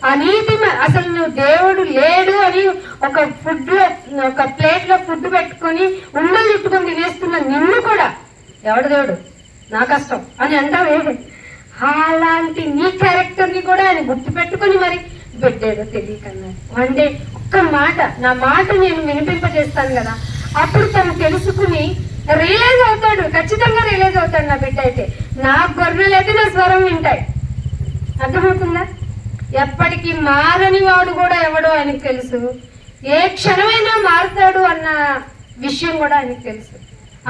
ఆ నీతి అసలు నువ్వు దేవుడు లేడు అని ఒక ప్లేట్ లో ఫుడ్ పెట్టుకొని ఉండలు చుట్టుకొని తినేస్తున్న నిన్ను కూడా ఎవడు దేవుడు నా కష్టం అని అంటావే. అలాంటి నీ క్యారెక్టర్ ని కూడా ఆయన గుర్తు పెట్టుకుని మరి బిడ్డేదో తెలియకన్నాడు. అంటే ఒక్క మాట, నా మాట నేను వినిపింపజేస్తాను కదా, అప్పుడు తను తెలుసుకుని రియలైజ్ అవుతాడు. ఖచ్చితంగా రియలైజ్ అవుతాడు నా బిడ్డ అయితే. నా గొర్రెలు అయితే నా స్వరం వింటాయి. అర్థమవుతుందా? ఎప్పటికీ మారని వాడు కూడా ఎవడో ఆయనకు తెలుసు. ఏ క్షణమైనా మారుతాడు అన్న విషయం కూడా ఆయనకు తెలుసు.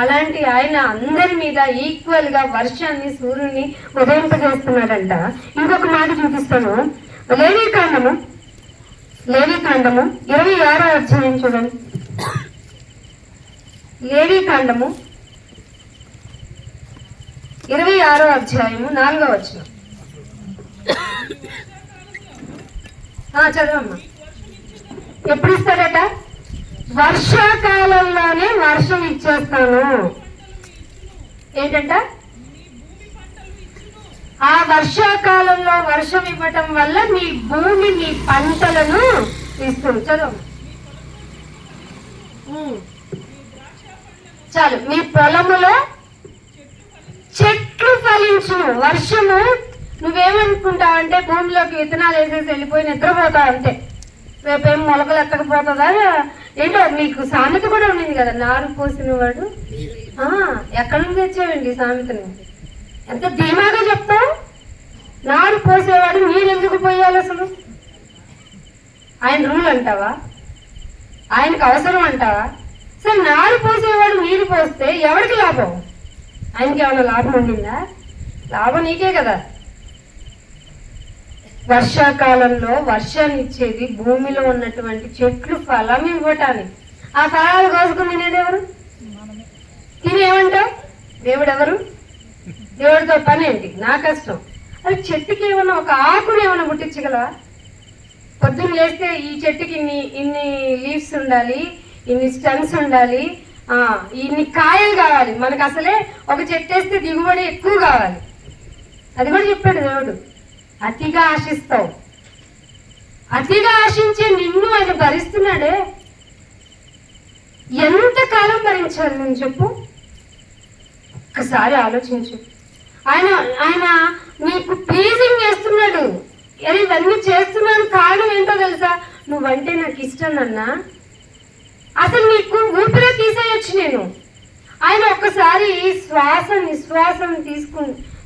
అలాంటి ఆయన అందరి మీద ఈక్వల్ గా వర్షాన్ని, సూర్యుని ఉదయింపజేస్తున్నాడంట. ఇంకొక మాట చూపిస్తాను. లేవీకాండము 26వ అధ్యాయం చూడండి. లేవీకాండము 26వ అధ్యాయము 4వ వచనం. చదవమ్మా. ఎప్పుడు ఇస్తాడట? వర్షాకాలంలోనే వర్షం ఇచ్చేస్తాను. ఏంటంట? ఆ వర్షాకాలంలో వర్షం ఇవ్వటం వల్ల మీ భూమి మీ పంటలను ఇస్తుంది. చదువు చాలు. మీ పొలములో చెట్లు ఫలించును. వర్షము నువ్వేమనుకుంటావు అంటే భూమిలోకి విత్తనాలు వేసేసి వెళ్ళిపోయి నిద్రపోతావు అంతే. రేపేం మొలకలు ఎత్తకపోతుందా ఏంటో. నీకు సామెత కూడా ఉండింది కదా, నారు పోసిన వాడు. ఎక్కడి నుంచి తెచ్చావండి సామెతని? ఎంత ధీమాగా చెప్తావు. నారు పోసేవాడు నీరు ఎందుకు పోయాలి అసలు? ఆయన రూల్ అంటావా? ఆయనకు అవసరం అంటావా? సరే, నారు పోసేవాడు నీరు పోస్తే ఎవరికి లాభం? ఆయనకి ఏమైనా లాభం ఉండిందా? లాభం నీకే కదా. వర్షాకాలంలో వర్షాన్ని ఇచ్చేది భూమిలో ఉన్నటువంటి చెట్లు ఫలం ఇవ్వటానికి. ఆ ఫలాలు కోసుకుని తినేది ఎవరు? తినేమంటావు? దేవుడు ఎవరు? దేవుడితో పని ఏంటి? నా కష్టం. అది చెట్టుకి ఏమన్నా ఒక ఆకుని ఏమన్నా పుట్టించగలవా? పొద్దున్న లేస్తే ఈ చెట్టుకి ఇన్ని లీవ్స్ ఉండాలి, ఇన్ని స్టెమ్స్ ఉండాలి, ఇన్ని కాయలు కావాలి. మనకు అసలే ఒక చెట్టు వేస్తే దిగుబడి ఎక్కువ కావాలి. అది కూడా చెప్పాడు దేవుడు. అతిగా ఆశిస్తావు. అతిగా ఆశించే నిన్ను ఆయన భరిస్తున్నాడే. ఎంత కాలం భరించాలి నేను చెప్పు? ఒక్కసారి ఆలోచించు. ఆయన నీకు ప్లీజింగ్ చేస్తున్నాడు. ఇవన్నీ చేస్తున్నాను కారణం ఏంటో తెలుసా? నువ్వంటే నాకు ఇష్టం అన్నా. అసలు నీకు ఊపిరే తీసేయచ్చు నేను. ఆయన ఒక్కసారి శ్వాస నిశ్వాసం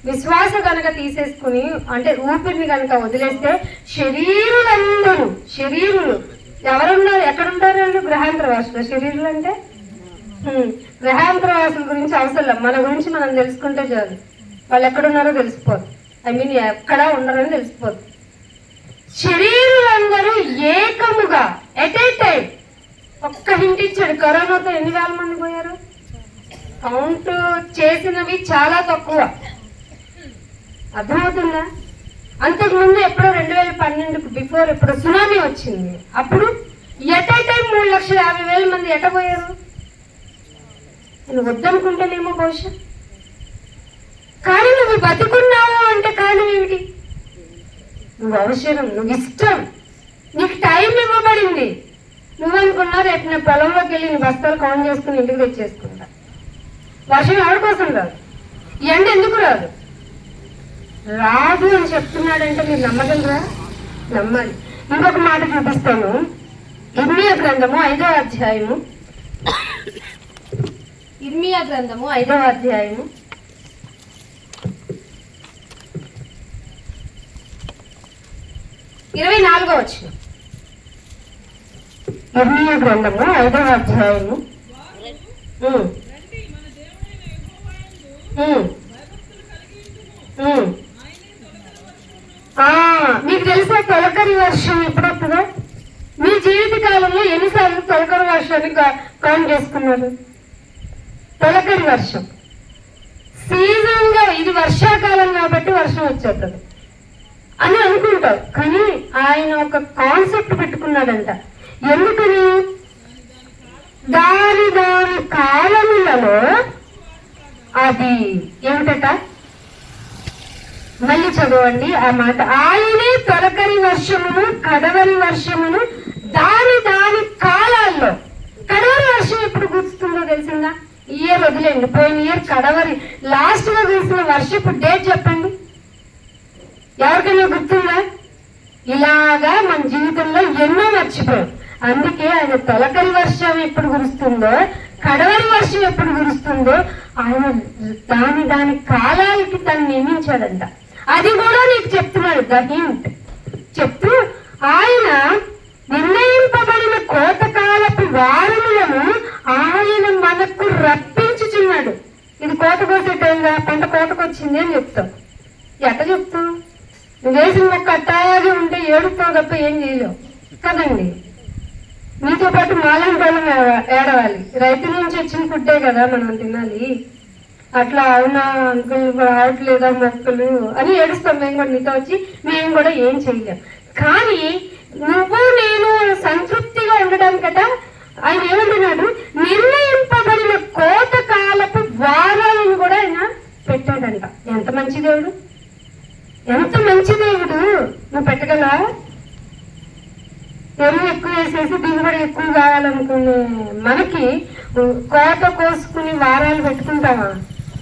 విశ్వాస కనుక తీసేసుకుని, అంటే ఊపిరిని కనుక వదిలేస్తే శరీరులు ఎవరున్నారు? ఎక్కడుంటారు వాళ్ళు? గ్రహాంతరవాసులు. శరీరులు అంటే గ్రహాంతరవాసుల గురించి అవసరం. మన గురించి మనం తెలుసుకుంటే చాలు. వాళ్ళు ఎక్కడున్నారో తెలిసిపోదు. ఎక్కడా ఉండరని తెలిసిపోదు. శరీరులందరూ ఏకముగా ఎట్ ఏ టైం. ఒక్క హింట్ ఇచ్చాడు. కరోనాతో ఎన్ని వేల మంది పోయారు? కౌంట్ చేసినవి చాలా తక్కువ. అర్థమవుతుందా? అంతకుముందు ఎప్పుడో 2012 బిఫోర్ ఎప్పుడో సునామీ వచ్చింది. అప్పుడు ఎట్ ఏ టైం 3,50,000 మంది ఎట్టపోయారు. నువ్వు వద్దనుకుంటేనేమో బహుశా. కానీ నువ్వు బతుకున్నావు అంటే కారణం ఏమిటి? నువ్వు అవసరం, నువ్వు ఇష్టం, నీకు టైం ఇవ్వబడింది. నువ్వనుకున్నా రేపు నేను పొలంలోకి వెళ్ళి నీ బస్తాలు కౌంట్ చేసుకుని ఇంటికి తెచ్చేసుకుంటా. వర్షం ఎవరి కోసం రాదు, ఎండ ఎందుకు రాదు? రాదు అని చెప్తున్నాడంటే మీరు నమ్మగలరా? నమ్మాలి. ఇంకొక మాట చూపిస్తాను. ఇర్మియా గ్రంథము 5వ అధ్యాయము, ఇర్మియా గ్రంథము 5వ అధ్యాయము 24వ వచనం. ఇర్మియా గ్రంథము 5వ అధ్యాయము మీకు తెలుసా తొలకరి వర్షం ఎప్పుడు వస్తుందో? మీ జీవిత కాలంలో ఎన్నిసార్లు తొలకరి వర్షాన్ని కౌంట్ చేసుకున్నారు? తొలకరి వర్షం సీజన్ గా, ఇది వర్షాకాలం కాబట్టి వర్షం వచ్చేస్తుంది అని అనుకుంటావు. కానీ ఆయన ఒక కాన్సెప్ట్ పెట్టుకున్నాడంట. ఎందుకని? దాని కాలములలో అది ఏమిటట? మళ్ళీ చదవండి ఆ మాట. ఆయనే తొలకరి వర్షమును కడవరి వర్షమును దాని కాలాల్లో. కడవరి వర్షం ఎప్పుడు గుర్తుందో తెలిసిందా? ఇయర్ వదిలేండి, పోయిన ఇయర్ కడవరి లాస్ట్ గా కురిసిన వర్షపు డేట్ చెప్పండి. ఎవరికైనా గుర్తుందా? ఇలాగా మన జీవితంలో ఎన్నో మర్చిపోయాం. అందుకే ఆయన తొలకరి వర్షం ఎప్పుడు కురుస్తుందో, కడవరి వర్షం ఎప్పుడు కురుస్తుందో ఆయన దాని కాలాలకి తను నియమించాడంట. అది కూడా నీకు చెప్తున్నాడు, ద హింట్ చెప్తూ ఆయన నిర్ణయింపబడిన కోతకాలపు వారములను ఆయన మనకు రప్పించుచున్నాడు. ఇది కోత కోసే టైంగా, పంట కోతకొచ్చింది అని చెప్తాం. ఎట్ట చెప్తాం? వేసిన మొక్క అట్టాగే ఉంటే ఏడుతావు తప్ప ఏం చేయలేవు కదండి. మీతో పాటు మాలాంటి వాళ్ళం ఏడవాలి. రైతు నుంచి వచ్చిన ఫుడ్డే కదా మనం తినాలి. అట్లా అవునా అంకుల్ రావట్లేదా మొక్కలు అని ఏడుస్తాం మేము కూడా. నీతో వచ్చి మేము కూడా ఏం చేయలేం. కానీ నువ్వు నేను సంతృప్తిగా ఉండడానికట ఆయన ఏమంటున్నాడు? నిర్ణయింపబడిన కోతకాలపు వారాలను కూడా ఆయన పెట్టాడంట. ఎంత మంచి దేవుడు, ఎంత మంచి దేవుడు. నువ్వు పెట్టగలవా? ఎరువు ఎక్కువ వేసేసి దిగుబడి ఎక్కువ కావాలనుకునే మనకి కోత కోసుకుని వారాలు పెట్టుకుంటామా?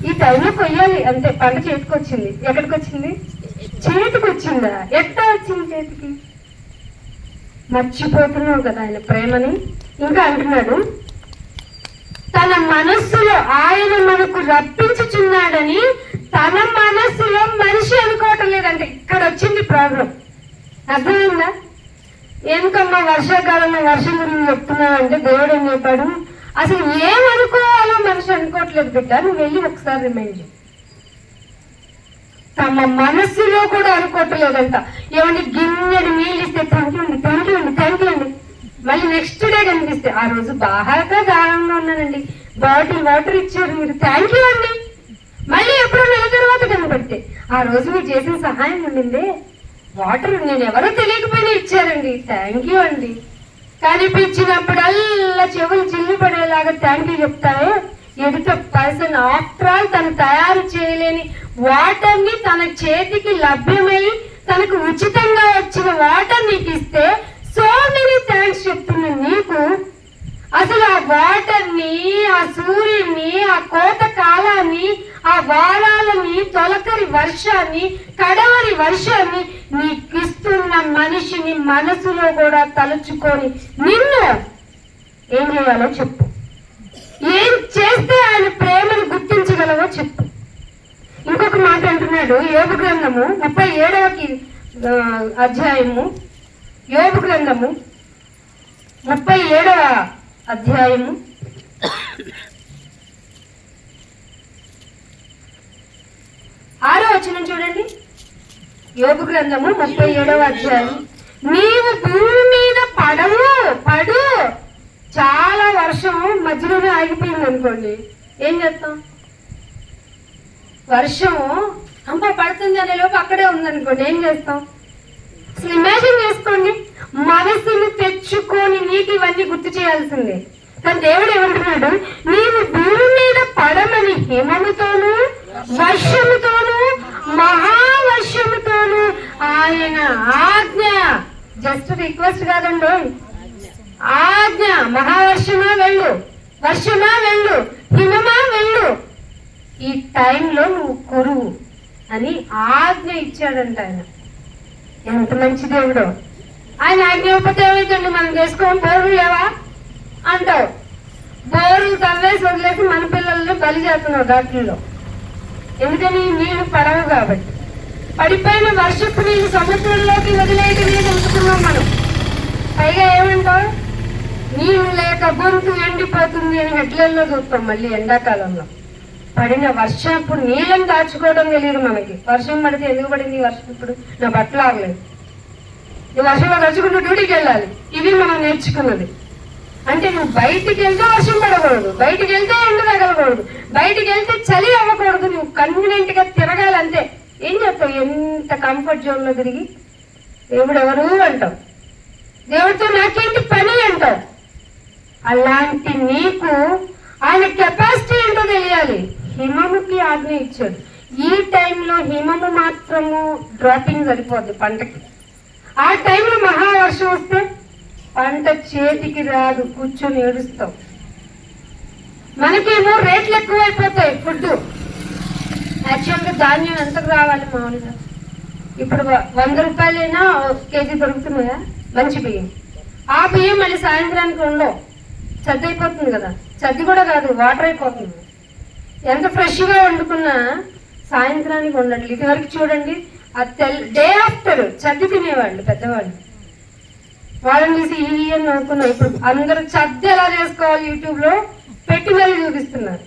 ఈ టైంలో కొయ్యాలి అంతే. పంట చేతికి వచ్చింది. ఎక్కడికి వచ్చింది? చేతికి వచ్చిందా? ఎట్లా వచ్చింది చేతికి? మర్చిపోతున్నావు కదా ఆయన ప్రేమని. ఇంకా అంటున్నాడు, తన మనస్సులో ఆయన మనకు రప్పించుచున్నాడని తన మనస్సులో మనిషి అనుకోవటం లేదంటే ఇక్కడ వచ్చింది ప్రాబ్లం. అర్థమైందా? ఎందుకమ్మా వర్షాకాలంలో వర్షం గురించి చెప్తున్నావంటే దేవుడు ఏం చెప్పాడు? అసలు ఏమనుకోవాలో మనిషి అనుకోవట్లేదు బిడ్డ. నువ్వు వెళ్ళి ఒకసారి రిమైండ్ చేయి. తమ మనస్సులో కూడా అనుకోవట్లేదంట. ఏమంటే గిన్నెడు నీళ్ళు ఇస్తే థ్యాంక్ యూ అండి, థ్యాంక్ యూ అండి, థ్యాంక్ యూ అండి. మళ్ళీ నెక్స్ట్ డే కనిపిస్తే ఆ రోజు బాగా దాహంగా ఉన్నానండి, బాటిల్ వాటర్ ఇచ్చారు మీరు, థ్యాంక్ యూ అండి. మళ్ళీ ఎప్పుడో నెల తర్వాత కనబడితే ఆ రోజు మీరు చేసిన సహాయం ఉండిందే, వాటర్ నేను ఎవరో తెలియకపోయినా ఇచ్చారండి, థ్యాంక్ యూ అండి. కనిపించినప్పుడల్లా చెవులు చిల్లు పడేలాగా థ్యాంక్ యూ చెప్తారు. ఎదుట పర్సన్ ఆఫ్టర్ ఆల్ తను తయారు చేయలేని వాటర్ ని తన చేతికి లభ్యమై తనకు ఉచితంగా వచ్చిన వాటర్ నీకు ఇస్తే సో మెనీ థ్యాంక్స్ చెప్తున్న నీకు అసలు ఆ వాటర్ ని, ఆ సూర్యుని, ఆ కోత కాలాన్ని, ఆ వారాలని, తొలకరి వర్షాన్ని, కడవరి వర్షాన్ని నీకిస్తున్న మనిషిని మనసులో కూడా తలుచుకొని నిన్ను ఏం చేయాలో చెప్పు. ఏం చేస్తే ఆయన ప్రేమను గుర్తించగలవో చెప్పు. ఇంకొక మాట అంటున్నాడు, యోబు గ్రంథము 37వ అధ్యాయము, యోబు గ్రంథము 37వ అధ్యాయము 6వ వచనం చూడండి. యోబు గ్రంథము 37వ అధ్యాయం. నీవు భూమి మీద పడు. చాలా వర్షం మధ్యలోనే ఆగిపోయింది అనుకోండి, ఏం చేస్తాం? వర్షము అంతా పడుతుంది అనే లోపు అక్కడే ఉందనుకోండి, ఏం చేస్తాం? అసలు ఇమాజిన్ చేసుకోండి. మనసును తెచ్చుకొని నీకు ఇవన్నీ గుర్తు చేయాల్సిందే. కానీ దేవుడు ఏమంటున్నాడు? నీవు భూమి మీద పడమని హిమముతోను, వర్షముతోను, మహావర్షముతోను ఆయన ఆజ్ఞ. జస్ట్ రిక్వెస్ట్ కాదండి, ఆజ్ఞ, మహావర్షమా వెళ్ళు, వర్షమా వెళ్ళు, హిమమా వెళ్ళు, ఈ టైంలో నువ్వు కురువు అని ఆజ్ఞ ఇచ్చాడంట ఆయన. ఎంత మంచి దేవుడో. ఆయన ఆజ్ఞ ఇవ్వకపోతే ఏమైతుంది? మనం చేసుకోని బోర్లు లేవా అంటావు. బోర్లు తవ్వేసి వదిలేసి మన పిల్లల్ని బలి చేస్తున్నావు దాంట్లో. ఎందుకని? నీళ్లు పడవు కాబట్టి. పడిపోయిన వర్షపు నీళ్ళు సముద్రంలోకి వదిలేయటం మీద ఉంచుకున్నాం మనం. పైగా ఏమంటావు? నీళ్ళు లేక గొంతు ఎండిపోతుంది అని హెడ్లైన్లో చూస్తాం. మళ్ళీ ఎండాకాలంలో పడిన వర్షపు నీళ్ళని దాచుకోవడం తెలియదు మనకి. వర్షం పడితే ఎందుకు పడింది వర్షం? ఇప్పుడు నా బట్టలు ఆగలేదు, ఈ వర్షంలో తడుచుకుంటూ డ్యూటీకి వెళ్ళాలి. ఇది మనం నేర్చుకున్నది. అంటే నువ్వు బయటికి వెళ్తే వర్షం పడకూడదు, బయటికి వెళ్తే ఎండ తగలకూడదు, బయటికి వెళ్తే చలి అవ్వకూడదు, నువ్వు కన్వీనియంట్ గా తిరగాలి అంతే. ఏం చెప్తావు? ఎంత కంఫర్ట్ జోన్ లో తిరిగి దేవుడు ఎవరు అంటావు, దేవుడితో నాకేంటి పని అంటావు. అలాంటి నీకు ఆయన కెపాసిటీ ఏంటో తెలియాలి. హిమముకి ఆజ్ఞ ఇచ్చాడు. ఈ టైంలో హిమము మాత్రము డ్రాపింగ్ సరిపోద్ది పంటకి. ఆ టైంలో మహావర్షం వస్తే పంట చేతికి రాదు, కూర్చొని ఏడుస్తాం. మనకేమో రేట్లు ఎక్కువైపోతాయి. ఫుడ్ యాక్చువల్గా ధాన్యం ఎంతకు రావాలి మామూలుగా? ఇప్పుడు 100 రూపాయలైనా కేజీ దొరుకుతున్నాయా మంచి బియ్యం? ఆ బియ్యం మళ్ళీ సాయంత్రానికి ఉండవు, సద్ది అయిపోతుంది కదా. సద్ది కూడా కాదు, వాటర్ అయిపోతుంది. ఎంత ఫ్రెష్గా వండుకున్నా సాయంత్రానికి ఉండట్లేదు. ఇదివరకు చూడండి, ఆ డే ఆఫ్టర్ సద్ది తినేవాళ్ళు పెద్దవాళ్ళు. వాళ్ళని తీసి ఈ అని నవ్వుకున్నాం. ఇప్పుడు అందరూ సద్ది ఎలా చేసుకోవాలి యూట్యూబ్లో పెట్టి మరీ చూపిస్తున్నారు.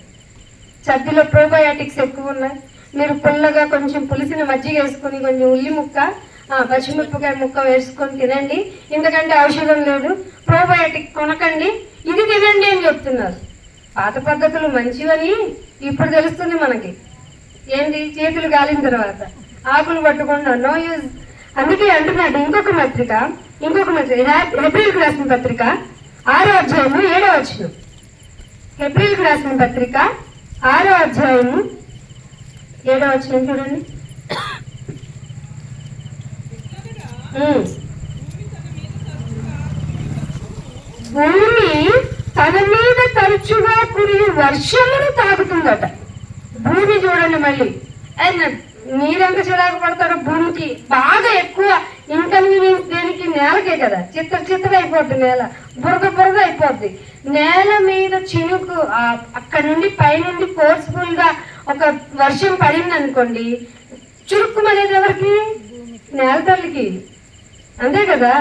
సద్దిలో ప్రోబయాటిక్స్ ఎక్కువ ఉన్నాయి. మీరు పుల్లగా కొంచెం పులిసిన మజ్జిగ వేసుకొని కొంచెం ఉల్లి ముక్క, పచ్చిమిరపకాయ ముక్క వేసుకొని తినండి, ఎందుకంటే ఔషధం లేదు. ప్రోబయాటిక్ కొనకండి, ఇది తినండి అని చెప్తున్నారు. పాత పద్ధతులు మంచివని ఇప్పుడు తెలుస్తుంది మనకి. ఏంటి? చేతులు గాలిన తర్వాత ఆకులు పట్టుకుండా నో యూజ్. అందుకే అంటున్నాడు ఇంకొక పత్రిక హెబ్రీయులకు రాసిన పత్రిక 6వ అధ్యాయము 7వ వచనం. హెబ్రీయులకు రాసిన పత్రిక 6వ అధ్యాయము 7వ వచనం చూడండి. భూమి తన మీద తరచుగా కురియు వర్షమును తాగుతుందట. భూమి చూడండి మళ్ళీ నీరెంత చిరాకు పడతారో. భూమికి బాగా ఎక్కువ ఇన్కన్వీనియన్స్ దేనికి? నేలకే కదా. చిత్ర అయిపోద్ది నేల, బురద అయిపోద్ది. నేల మీద చినుకు అక్కడ నుండి పైనుండి ఫోర్స్ఫుల్ గా ఒక వర్షం పడింది అనుకోండి, చురుక్కుమనేది ఎవరికి? నేల తల్లికి. అంతే కదా.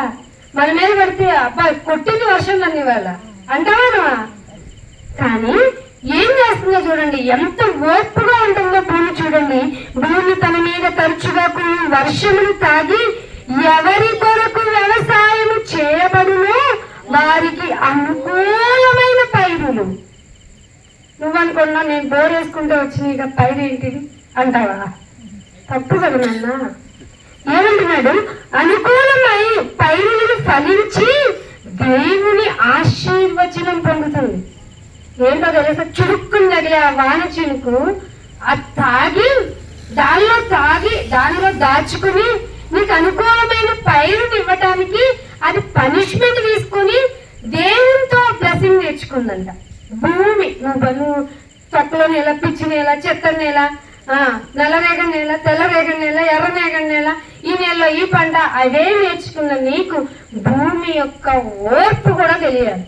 మన మీద పడితే అబ్బా కొట్టింది వర్షం నన్ను ఇవాళ అంటావా? కానీ ఏం చేస్తుందో చూడండి, ఎంత ఓర్పుగా ఉంటుందో భూమి చూడండి. భూమి తన మీద తరచుగా కొన్ని వర్షములు తాగి ఎవరి కొరకు వ్యవసాయం చేయబడునో వారికి అనుకూలమైన పైరులు. నువ్వనుకున్నా నేను బోర్ వేసుకుంటే వచ్చిన ఇక పైరు ఏంటిది అంటావా? తప్పు కదా నాన్న. ఏమంటున్నాడు? అనుకూలమై పైరులను ఫలించి దేవుని ఆశీర్వచనం పొందుతుంది. ఏంటో తెలుసా? చురుక్కుని తగిలే ఆ వాన చినుకు దానిలో దాచుకుని నీకు అనుకూలమైన పైరుని ఇవ్వటానికి అది పనిష్మెంట్ తీసుకుని దేవునితో బ్లెస్సింగ్ తెచ్చుకుందంట. భూమి నువ్వు తొక్కలో నేల, పిచ్చి నేల, చెత్త నేల, నల్లరేగడి నేల, తెల్లరేగడి నేల, ఎర్రరేగడి నేల, ఈ నెలలో ఈ పంట అవే నేర్చుకున్న నీకు భూమి యొక్క ఓర్పు కూడా తెలియాలి.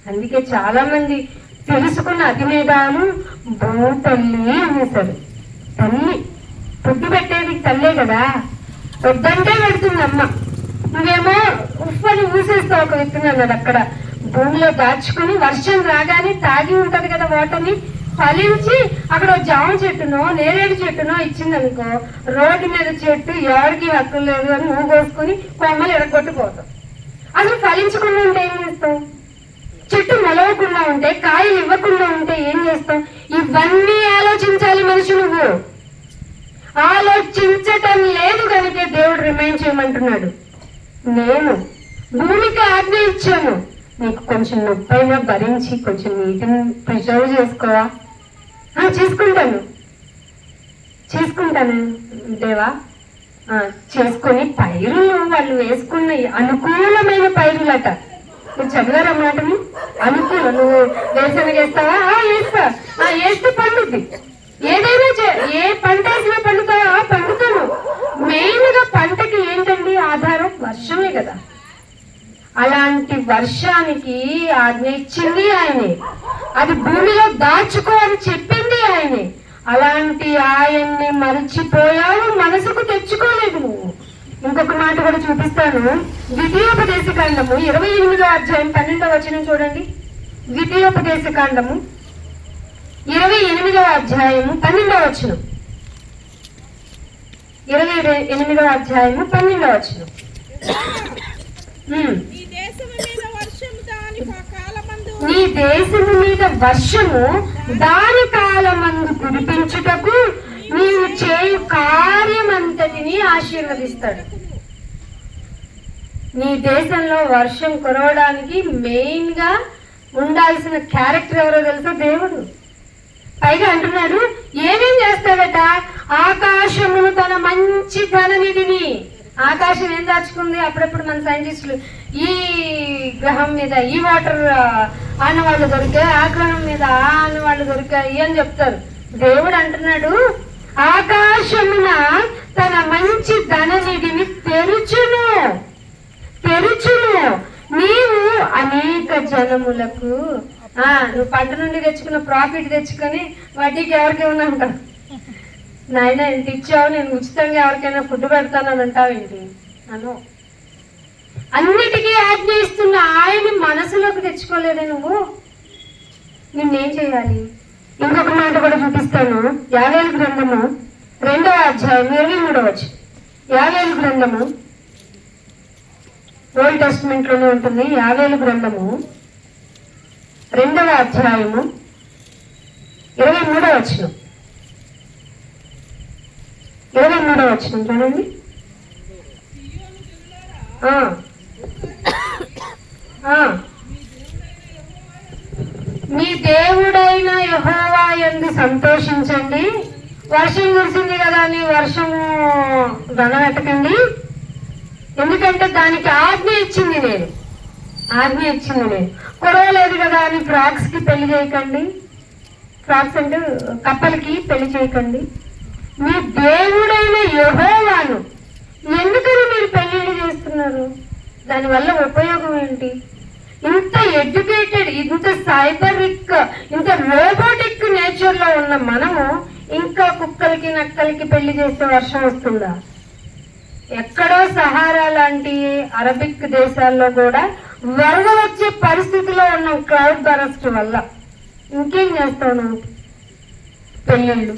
అందుకే చాలా మంది తెలుసుకున్న అతిమేధాలు భూతల్లి అనేసారు. తల్లి పొద్దు పెట్టేది తల్లే కదా. వద్దంటే పెడుతుంది అమ్మ. నువ్వేమో ఉప్పని ఊసేస్తావు ఒక విత్తనాలు అక్కడ భూమిలో దాచుకుని వర్షం రాగానే తాగి ఉంటది కదా వాటర్ని ఫలించి అక్కడ జామ చెట్టునో నేరేడు చెట్టునో ఇచ్చిందనుకో, రోడ్డు మీద చెట్టు ఎవరికి హక్కు లేదు అని నువ్వు కోసుకుని కొమ్మలు ఎరగొట్టుకోతావు. అసలు ఫలించకుండా ఉంటే ఏం చేస్తావు? చెట్టు మొలవకుండా ఉంటే, కాయలు ఇవ్వకుండా ఉంటే ఏం చేస్తావు? ఇవన్నీ ఆలోచించాలి మనిషి. నువ్వు ఆలోచించటం లేదు కనుక దేవుడు రిమైండ్ చేయమంటున్నాడు. నేను భూమికి ఆజ్ఞ ఇచ్చాను, నీకు కొంచెం నొప్పైనా భరించి కొంచెం నీటిని ప్రిజర్వ్ చేసుకోవా? చేసుకుంటాను దేవా. చేసుకొని పైరులు వాళ్ళు వేసుకున్న అనుకూలమైన పైరులట. నువ్వు చదివారా మాటని అనుకున్నా. నువ్వు వేసనగా వేస్తావా? వేస్తే పండుద్ది. ఏదైనా ఏ పంట వేసినా పండుతావా? పండుతాను. మెయిన్ గా పంటకి ఏంటండి ఆధారం? వర్షమే కదా. అలాంటి వర్షానికి ఆజ్ఞ ఇచ్చింది ఆయనే, అది భూమిలో దాచుకో అని చెప్పింది ఆయనే. అలాంటి ఆయన్ని మరిచిపోయావు, మనసుకు తెచ్చుకోలేదు నువ్వు. ఇంకొక మాట కూడా చూపిస్తాను. ద్వితీయోపదేశకాండము 28వ అధ్యాయం 12వ వచనం చూడండి. ద్వితీయోపదేశకాండము 28వ అధ్యాయము 12వ వచనం. 28వ అధ్యాయము 12వ వచనం. నీ దేశము మీద వర్షము దాని కాలమందు కురిపించుటకు నీవు చేయు కార్యమంతటిని ఆశీర్వదిస్తాడు. నీ దేశంలో వర్షం కురవడానికి మెయిన్ గా ఉండాల్సిన క్యారెక్టర్ ఎవరో తెలుసా? దేవుడు. పైగా అంటున్నాడు ఏమేం చేస్తాడట? ఆకాశమును తన మంచి ఘననిధిని. ఆకాశం ఏం దాచుకుంది? అప్పుడప్పుడు మన సైంటిస్టులు ఈ గ్రహం మీద ఈ వాటర్ ఆనవాళ్ళు దొరికాయి, ఆ గ్రహం మీద ఆ ఆనవాళ్ళు దొరికాయి అని చెప్తారు. దేవుడు అంటున్నాడు ఆకాశమున తన మంచి ధననిధిని తెరుచును. నీవు అనేక జనములకు నువ్వు పంట నుండి తెచ్చుకున్న ప్రాఫిట్ తెచ్చుకొని వడ్డీకి ఎవరికి ఉన్నాంటావు? నాయన ఇంత ఇచ్చావు, నేను ఉచితంగా ఎవరికైనా ఫుడ్ పెడతానని అంటావేంటి? అను అన్నిటికీ ఆజ్ఞ ఇస్తున్న ఆయన్ని మనసులోకి తెచ్చుకోలేదే నువ్వు. నిన్నేం చేయాలి? ఇంకొక మాట కూడా చూపిస్తాను. యావేలు గ్రంథము 2వ అధ్యాయం 23వ వచనం. యావేలు గ్రంథము ఓల్డ్ టెస్టిమెంట్ లోనే ఉంటుంది. యావేలు గ్రంథము 2వ అధ్యాయము 23వ వచనం. 23వ వచనం చూడండి. మీ దేవుడైన యెహోవా యందు సంతోషించండి. వర్షం కురిసింది కదా అని వర్షము దండపెట్టకండి. ఎందుకంటే దానికి ఆజ్ఞ ఇచ్చింది నేను. కురవలేదు కదా అని ఫ్రాక్స్ కి పెళ్లి చేయకండి. ఫ్రాక్స్ అంటే కప్పలకి పెళ్లి చేయకండి. మీ దేవుడైన యెహోవాను ఎందుకని మీరు పెళ్లిళ్ళు చేస్తున్నారు? దానివల్ల ఉపయోగం ఏంటి? ఇంత ఎడ్యుకేటెడ్, ఇంత సైబరిక్, ఇంత రోబోటిక్ నేచర్ లో ఉన్న మనము ఇంకా కుక్కలకి నక్కలకి పెళ్లి చేస్తే వర్షం వస్తుందా? ఎక్కడో సహారా లాంటి అరబిక్ దేశాల్లో కూడా వరద వచ్చే పరిస్థితిలో ఉన్న క్లౌడ్ బరస్ట్ వల్ల ఇంకేం చేస్తావు నువ్వు? పెళ్ళిళ్ళు.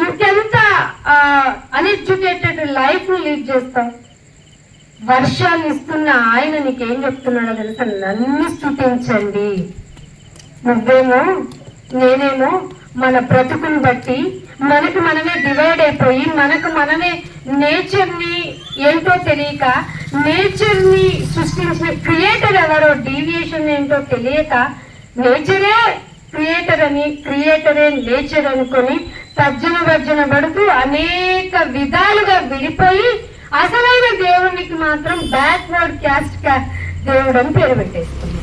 ఇంకెంత అన్ఎడ్యుకేటెడ్ లైఫ్ ను లీడ్ చేస్తావు? వర్షాన్ని ఇస్తున్న ఆయన నీకేం చెప్తున్నాడో తెలుసా? నన్ను స్తుతించండి. నువ్వేమో నేనేమో మన బ్రతుకుని బట్టి మనకు మనమే డివైడ్ అయిపోయి మనకు మనమే నేచర్ ని ఏంటో తెలియక, నేచర్ ని సృష్టించిన క్రియేటర్ ఎవరో డీవియేషన్ ఏంటో తెలియక, నేచరే క్రియేటర్ అని, క్రియేటరే నేచర్ అనుకొని తర్జన పడుతూ అనేక విధాలుగా విడిపోయి అసలైన దేవునికి మాత్రం బ్యాక్వర్డ్ క్యాస్ట్ దేవుడు అని పేరు పెట్టేస్తుంది.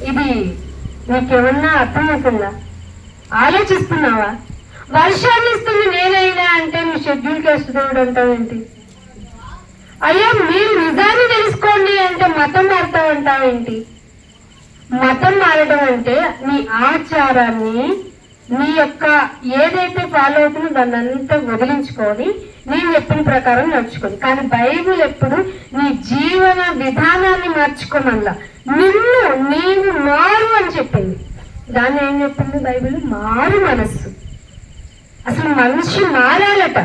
ఇది నీకేమన్నా అర్థమవుతుందా? ఆలోచిస్తున్నావా? వర్షాన్ని ఇస్తుంది నేనైనా అంటే నువ్వు షెడ్యూల్ క్యాస్ట్ దేవుడు అంటావేంటి? అయ్యా మీరు నిజాన్ని తెలుసుకోండి అంటే మతం మారుతావంటావేంటి? మతం మారడం అంటే నీ ఆచారాన్ని, నీ యొక్క ఏదైతే ఫాలో అవుతుందో దాన్ని అంతా వదిలించుకొని నేను చెప్పిన ప్రకారం నడుచుకోండి. కానీ బైబుల్ ఎప్పుడు నీ జీవన విధానాన్ని మార్చుకోమల్లా, నీవు మారు అని చెప్పింది. దాన్ని ఏం చెప్పింది బైబిల్? మారు మనస్సు. అసలు మనిషి మారాలట.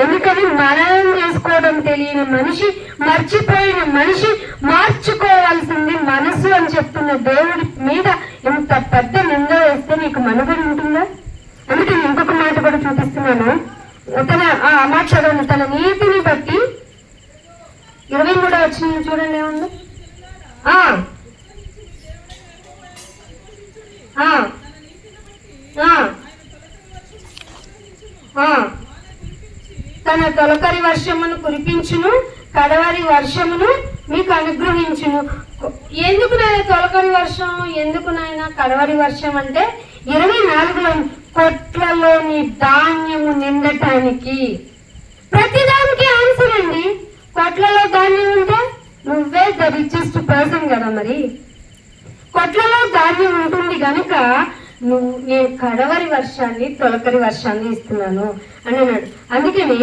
ఎందుకని? మననం చేసుకోవడం తెలియని మనిషి, మర్చిపోయిన మనిషి మార్చుకోవాల్సింది మనసు అని చెప్తున్న దేవుడి మీద ఇంత పెద్ద నింద వేస్తే నీకు మనుగడ ఉంటుందా? అందుకే ఇంకొక మాట కూడా చూపిస్తున్నాను. ఆ మాట చదవండి. తన నీతిని బట్టి 23వ వచనం చూడండి ఏముంది. తన తొలకరి వర్షమును కురిపించును, కడవరి వర్షమును మీకు అనుగ్రహించును. ఎందుకు నాయన తొలకరి వర్షం, ఎందుకు నాయన కడవరి వర్షం అంటే 24లో కొట్లలోని ధాన్యము నిండటానికి. ప్రతిదానికి ఆన్సర్ అండి. కొట్లలో ధాన్యం ఉంటే నువ్వే ద రిచెస్ట్ పర్సన్ కదా. మరి కొట్లలో ధాన్యం ఉంటుంది కనుక నేను కడవరి వర్షాన్ని తొలకరి వర్షాన్ని ఇస్తున్నాను అని అన్నాడు. అందుకని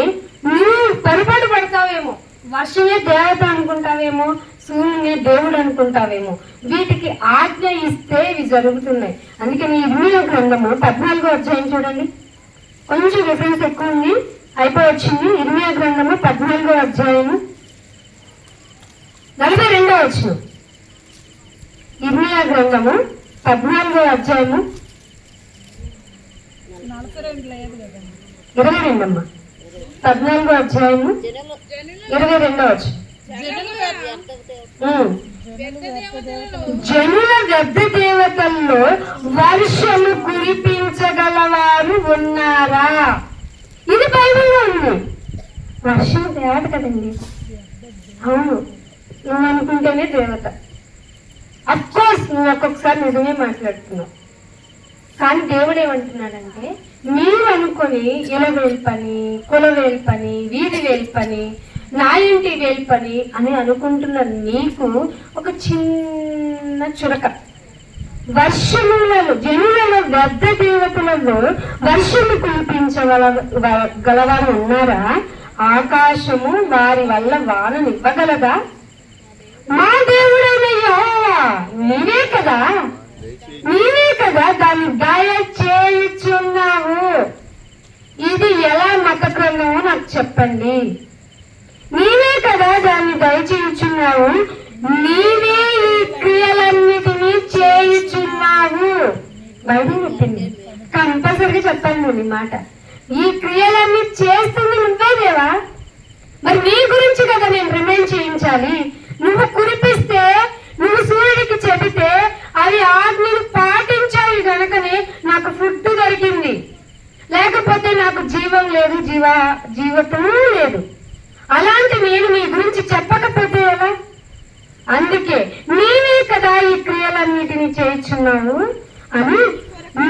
నువ్వు పొరపాటు పడతావేమో, వర్షమే దేవత అనుకుంటావేమో, సూర్యునే దేవుడు అనుకుంటావేమో. వీటికి ఆజ్ఞ ఇస్తే ఇవి జరుగుతున్నాయి. అందుకని ఇర్మీయా గ్రంథము 14వ అధ్యాయం చూడండి. కొంచెం డిఫరెన్స్ ఎక్కువ ఉంది, అయిపోవచ్చింది. ఇర్మీయా గ్రంథము 14వ అధ్యాయము 42వ వచనం. ఇర్మీయా గ్రంథము 14వ అధ్యాయము 22 అమ్మా. 14వ అధ్యాయము 22వ వచనం. జనుల వ్యర్థ దేవతల్లో వర్షము కురిపించగలవారు ఉన్నారా? ఇది బైబిల్లో ఉంది. వర్షం దేవత కదండి. అవును, నువ్వు అనుకుంటేనే దేవత. అఫ్కోర్స్ నువ్వు ఒక్కొక్కసారి నిజమే మాట్లాడుతున్నావు. కానీ దేవుడు ఏమంటున్నాడంటే, మీరు అనుకొని ఇలవేలు పని, కులవేలు పని, వీధి వేలు పని, నా ఇంటి వేలు పని అని అనుకుంటున్న నీకు ఒక చిన్న చురక. వర్షములలో, జనులలో, వ్యర్థ దేవతలలో వర్షము కురిపించగలవారు ఉన్నారా? ఆకాశము వారి వల్ల వాననివ్వగలదా? మా దేవుడైన యెహోవా నీవే కదా, నీవే కదా దాన్ని దయచేయుచున్నావు. ఇది ఎలా మత గ్రంథమో నాకు చెప్పండి. నీవే కదా దాన్ని దయచేయుచున్నావు, నీవే ఈ క్రియలన్నిటినీ చేయుచున్నావు. బైబిల్ చెప్పింది. కంపల్సరిగా చెప్పాను నేను ఈ మాట. ఈ క్రియలన్నీ చేస్తుంది నువ్వే దేవా. మరి నీ గురించి కదా నేను రిమైండ్ చేయించాలి. నువ్వు కురిపిస్తే, నువ్వు సూర్యుడికి చెబితే అది ఆజ్ఞను పాటించాలి గనకనే నాకు ఫుడ్ దొరికింది. లేకపోతే నాకు జీవం లేదు, జీవితం లేదు. అలాంటి నేను నీ గురించి చెప్పకపోతే ఎలా? అందుకే నీవే కదా ఈ క్రియలన్నిటినీ చేయించున్నావు అని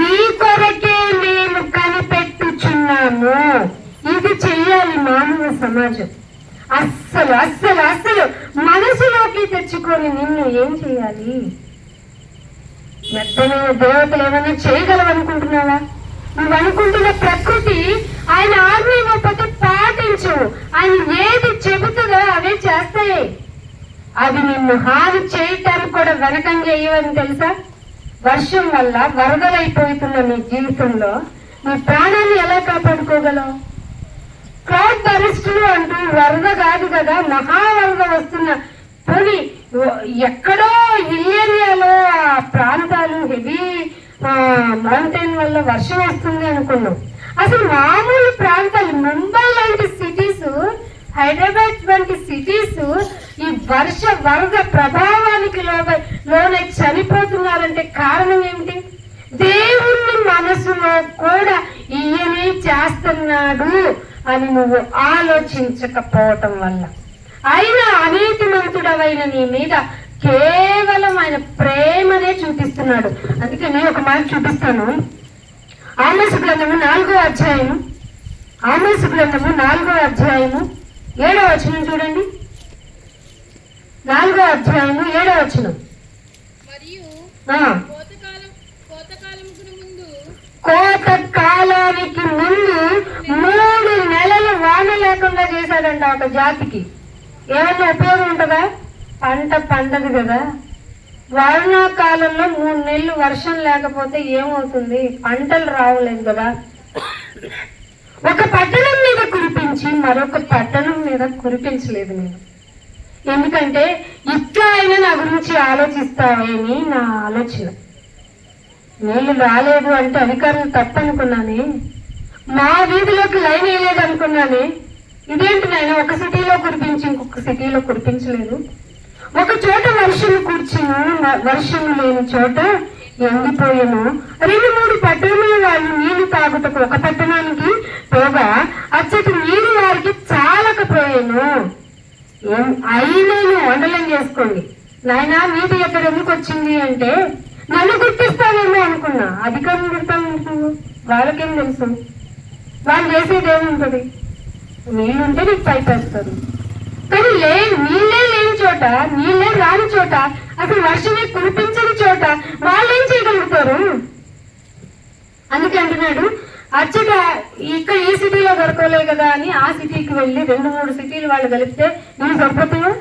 నీ కొరకే మేము కనిపెట్టుచున్నాము. ఇది చెయ్యాలి మానవ సమాజం. అస్సలు అస్సలు అస్సలు మనసులోకి తెచ్చుకొని నిన్ను ఏం చేయాలి? మెత్తమైన దేవతలు ఏమైనా చేయగలవనుకుంటున్నావా? నువ్వు అనుకుంటున్న ప్రకృతి ఆయన ఆజ్ఞ ఇవ్వకపోతే పాటించు. ఆయన ఏది చెబుతుందో అవే చేస్తాయి. అవి నిన్ను హాని చేయటానికి కూడా వెనకంగా వేయవని తెలుసా? వర్షం వల్ల వరదలైపోతున్న నీ జీవితంలో నీ ప్రాణాన్ని ఎలా కాపాడుకోగలవు? క్లౌడ్ బరిస్టులు అంటూ వరద కాదు కదా, మహావరద వస్తున్న పోనీ ఎక్కడో హిల్ ఏరియాలో ఆ ప్రాంతాలు హెవీ మౌంటైన్ వల్ల వర్షం వస్తుంది అనుకున్నాం. అసలు మామూలు ప్రాంతాలు ముంబై లాంటి సిటీస్, హైదరాబాద్ వంటి సిటీస్ ఈ వరద ప్రభావానికి లోనే చనిపోతున్నారంటే కారణం ఏమిటి? దేవుని మనసులో కూడా ఈయనే చేస్తున్నాడు అని నువ్వు ఆలోచించకపోవటం వల్ల. అయినా అనీతిమంతుడవైన నీ మీద కేవలం ఆయన ప్రేమనే చూపిస్తున్నాడు. అందుకే నేను ఒక మాట చూపిస్తాను. ఆమోసు గ్రంథము 4వ అధ్యాయము, ఆమోసు గ్రంథము 4వ అధ్యాయము 7వ వచనం చూడండి. 4వ అధ్యాయము 7వ వచనం. కోత కాలానికి ముందు 3 నెలలు వాన లేకుండా చేశాడంట ఒక జాతికి. ఏమన్నా ఉపయోగం ఉంటుందా? పంట పండదు కదా. వానాకాలంలో 3 నెలలు వర్షం లేకపోతే ఏమవుతుంది? పంటలు రావలేదు కదా. ఒక పట్టణం మీద కురిపించి మరొక పట్టణం మీద కురిపించలేదు నేను. ఎందుకంటే ఇట్లా అయినా నా గురించి ఆలోచిస్తావని నా ఆలోచన. నీళ్లు రాలేదు అంటే అధికారులు తప్పనుకున్నానే. మా వీధిలోకి లైన్ వేయలేదు అనుకున్నానే. ఇదేంటి నాయన, ఒక సిటీలో కురిపించి ఇంకొక సిటీలో కురిపించలేదు. ఒక చోట వర్షం లేని చోట ఎండిపోయాను. 2-3 పట్టణముల వాళ్ళు నీళ్లు తాగుటకు ఒక పట్టణానికి పోగా అచ్చటి నీరు వారికి చాలకపోయాను. అయినను అండర్లైన్ చేసుకోండి. నాయన నీటి ఎక్కడ ఎందుకు వచ్చింది అంటే నన్ను గుర్తిస్తావేమో అనుకున్నా. అధికారం గుర్తాను అనుకున్నాను, వాళ్ళకేం తెలుసు? వాళ్ళు చేసేది ఏముంటది? నీళ్ళుంటే నీకు పైపేస్తారు. కానీ నీళ్ళే లేని చోట, నీళ్ళే రాని చోట, అసలు వర్షమే కురిపించని చోట వాళ్ళు ఏం చేయగలుగుతారు? అందుకే అంటున్నాడు, అచ్చట ఇక్కడ ఈ సిటీలో దొరకలే కదా అని ఆ సిటీకి వెళ్ళి 2-3 సిటీలు వాళ్ళు కలిపితే నేను సరిపోతాయా?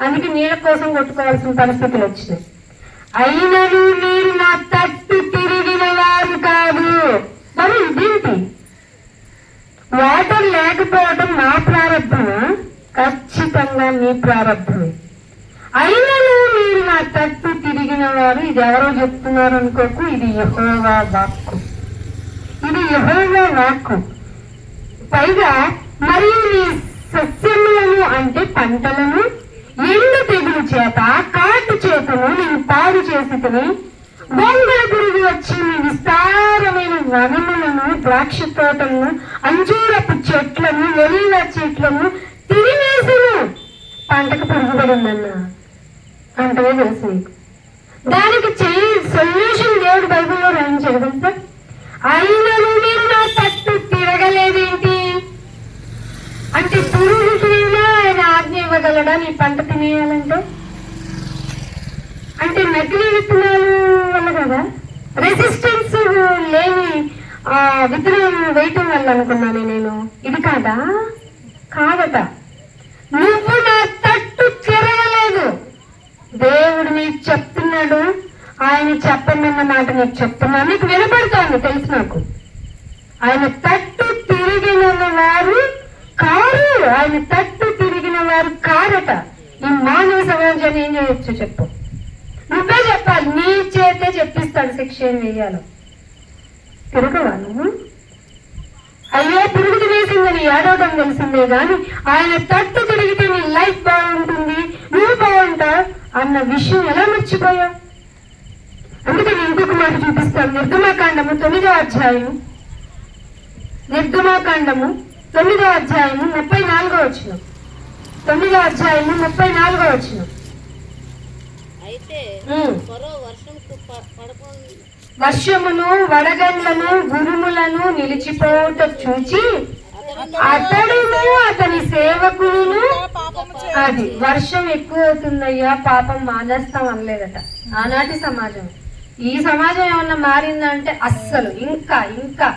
అందుకే నీళ్ళ కోసం కొట్టుకోవాల్సిన పరిస్థితులు వచ్చినాయి. అయినను మీరు నా తట్టు తిరిగిన వారు కాదు. మరి ఇదేంటి? వాటర్ లేకపోవడం నా ప్రారంభమా? ఖచ్చితంగా నీ ప్రారంభమే. అయినను మీరు నా తట్టు తిరిగిన వారు. ఇది ఎవరో చెప్తున్నారు అనుకోకు, ఇది యెహోవా వాక్కు. ఇది యెహోవా వాక్కు. పైగా మరియు నీ సస్యములను అంటే పంటలను ఎండు తెగులు చేత కాటు చేతను నేను పాడు చేసితిని. గొంగళ పురుగు వచ్చి నీ విస్తారమైన వనములను, ద్రాక్ష తోటలను, అంజూరపు చెట్లను, ఒలీవ చెట్లను తిరివేసును. పంటకు పురుగుపడిందన్నా అంటవే తెలుసు నీకు. దానికి సొల్యూషన్ దేవుడు బైబిల్లో రాయించాడు తెలుసా? అయినను మీరు నా తట్టు తిరగలేదేంటి అంటే పురుగుకైనా ఆయన ఆజ్ఞ ఇవ్వగలడా నీ పంట తినేయాలంటే? అంటే నకిలీ విత్తనాలు వల్ల కదా, రెసిస్టెన్స్ లేని విత్తనం వేయటం వల్ల అనుకున్నాను నేను. ఇది కాదా? కాదట. నువ్వు నా తట్టు తిరగలేదు. దేవుడు నీకు చెప్తున్నాడు, ఆయన చెప్పండి మాట నీకు చెప్తున్నా. నీకు వినపడుతోంది తెలుసు నాకు. ఆయన తట్టు తిరిగిన వారు కారు, ఆయన తట్టు తిరిగిన వారు కారట. ఈ మానవ సమాజాన్ని ఏం చేయొచ్చు చెప్పు? నువ్వే చెప్పాలి, నీ చేతే చెప్పిస్తాడు శిక్ష ఏం వేయాలో. తిరగవా నువ్వు? అయ్యో పురుగుది వేసిందని ఏడవడం తెలిసిందే గాని ఆయన తట్టు తిరిగితే నీ లైఫ్ బాగుంటుంది, నువ్వు బాగుంటావు అన్న విషయం ఎలా మర్చిపోయావు? అందుకే నేను ఇంకొక మాట చూపిస్తాను. నిర్గమాకాండము 9వ అధ్యాయము, నిర్గమాకాండము 9వ అధ్యాయము 34వ వచనం. 9వ అధ్యాయము 34వ వచనం. వర్షమును వడగండ్లను గురుములను నిలిచిపోవుట చూచి అతడును అతని సేవకులను, అది వర్షం ఎక్కువ అవుతుందయ్యా పాపం మానేస్తాం అనలేదట ఆనాటి సమాజం. ఈ సమాజం ఏమన్నా మారిందంటే అస్సలు ఇంకా ఇంకా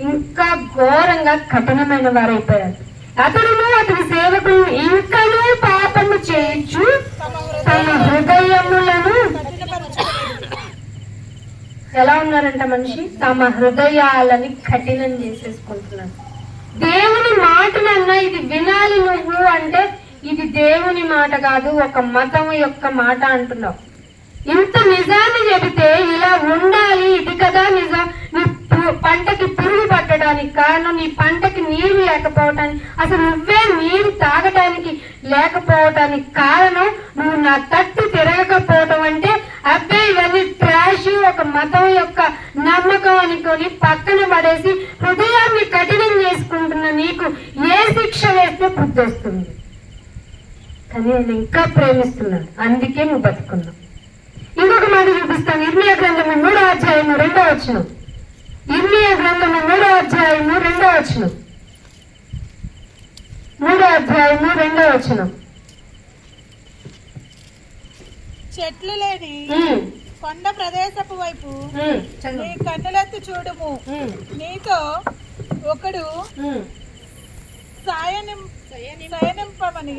ఇంకా ఘోరంగా కఠినమైన వారైపోయారు. అతడును అతని సేవకులను ఇంకనూ పాపము చేయొచ్చు తమ హృదయములను. ఎలా ఉన్నారంట మనిషి? తమ హృదయాలని కఠినం చేసేసుకుంటున్నారు. దేవుని మాటనన్నా ఇది వినాలి నువ్వు అంటే ఇది దేవుని మాట కాదు, ఒక మతం యొక్క మాట అంటున్నావు. ఇంత నిజాన్ని చెబితే ఇలా ఉండాలి, ఇది కదా నిజం. నీ పంటకి పురుగు పట్టడానికి కారణం, నీ పంటకి నీరు లేకపోవటానికి, అసలు నువ్వే నీరు తాగటానికి లేకపోవటానికి కారణం నువ్వు నా తట్టు తిరగకపోవటం అంటే అబ్బాయి ఇవన్నీ ట్రాష్, ఒక మతం యొక్క నమ్మకం అనుకొని పక్కన పడేసి హృదయాన్ని కఠినం చేసుకుంటున్న నీకు ఏ శిక్ష వేస్తే బుద్ధి వస్తుంది? కానీ ఆయన ఇంకా ప్రేమిస్తున్నాడు, అందుకే నువ్వు బతుకున్నావు. ఇంకొక మాట చూపిస్తాను. ఇర్మియా గ్రంథము 3వ అధ్యాయము 2వ వచనం. ఇర్మియా గ్రంథము 3వ అధ్యాయము 2వ వచనం. 3వ అధ్యాయము 2వ వచనం. చెట్లు లేని కొండ ప్రదేశపు వైపు నీ కన్నులెత్తి చూడుము. నీతో ఒకడు సాయనింపని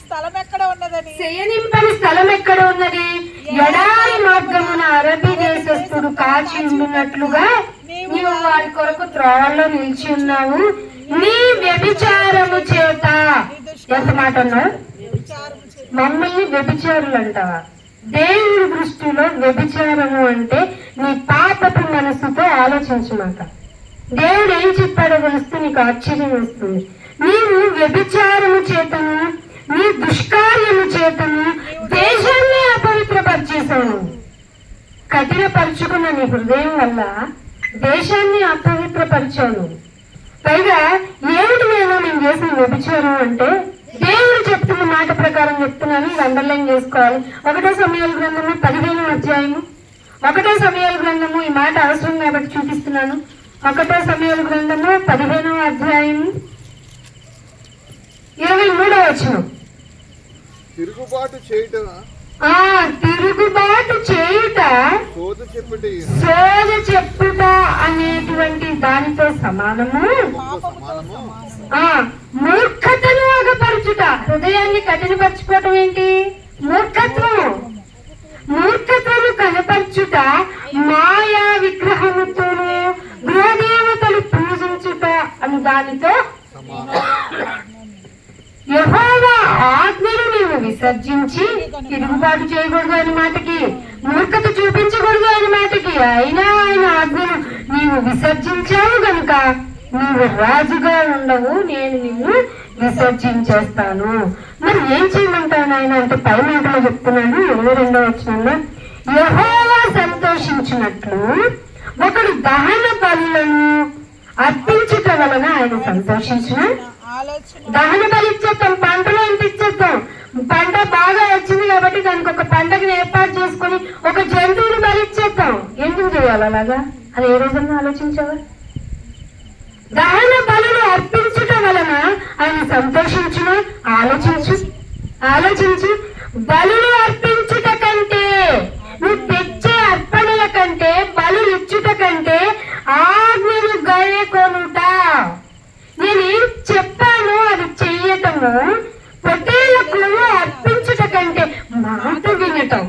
స్థలం ఎక్కడ ఉన్నదని, శయనింపని స్థలం ఎక్కడ ఉన్నది? ఎడారి మార్గమున అరబీ దేశస్థుడు కాచి ఉండినట్లుగా నీవు వారి కొరకు త్రోవల్లో నిలిచి ఉన్నావు. నీ వ్యభిచారము చేత. ఎంత మాట అన్నావు? మమ్మల్ని వ్యభిచారులు అంటావా? దేవుడి దృష్టిలో వ్యభిచారము అంటే నీ పాపపు మనసుతో ఆలోచించమాట. దేవుడు ఏం చెప్పాడో తెలిస్తే నీకు ఆశ్చర్యం వస్తుంది. నీవు వ్యభిచారము చేతను, నీ దుష్కార్యము చేతను దేశాన్ని అపవిత్రపరిచేశావు. కఠినపరుచుకున్న నీ హృదయం వల్ల దేశాన్ని అపవిత్రపరిచావు. పైగా ఏమిటి నేను చేసిన వ్యభిచారం అంటే దేవుడు చెప్తున్న మాట ప్రకారం చెప్తున్నాను, ఇది అండర్లైన్ చేసుకోవాలి. 1 సమూయేలు గ్రంథము 15వ అధ్యాయము, 1 సమూయేలు గ్రంథము, ఈ మాట అవసరం కాబట్టి చూపిస్తున్నాను. 1 సమూయేలు గ్రంథము 15వ అధ్యాయము 23వ వచనం. తిరుగుబాటు చేయుట తిరుగుబాటు చేయుట సోద చెప్పుట అనేటువంటి దానితో సమానము. మూర్ఖతను అగపరచుట, హృదయాన్ని కఠినపరచుకోవటం ఏంటి? మూర్ఖత్వం. మూర్ఖతను కనపరచుట, మాయా విగ్రహముతోను గృహదేవతలు పూజించుట అని దానితో యెహోవా ఆజ్ఞను నీవు విసర్జించి తిరుగుబాటు చేయకూడదు అని మాటకి, మూర్ఖత చూపించకూడదు అని మాటకి, అయినా ఆయన ఆజ్ఞను నీవు విసర్జించావు గనుక నీవు రాజుగా ఉండవు, నేను నిన్ను విసర్జించేస్తాను. మరి ఏం చేయమంటాను ఆయన అంటే పై మాటలో చెప్తున్నాను 22వ వచనంలో, యెహోవా సంతోషించినట్లు ఒకడు దహన బలులను అర్పించుట వలన ఆయన సంతోషించిన. దహన బలి ఇచ్చేస్తాం, పంటలో ఎంత ఇచ్చేస్తాం, పంట బాగా వచ్చింది కాబట్టి దానికి ఒక పంటని ఏర్పాటు చేసుకుని ఒక జంతువుని బలి ఇచ్చేస్తాం. ఎందుకు చేయాలి అలాగా? అది ఏ రోజన్నా ఆలోచించావా? దహన బలులు అర్పించుట వలన ఆయన సంతోషించును. ఆలోచించు. బలులు అర్పించుట కంటే, నువ్వు తెచ్చే అర్పణల కంటే, బలు ఇచ్చుట కంటే ఆజ్ఞలు గైకొనుట. నేను ఏం చెప్పాను అది చెయ్యటము, పొట్టేళ్లకు అర్పించుట కంటే మాట వినటం.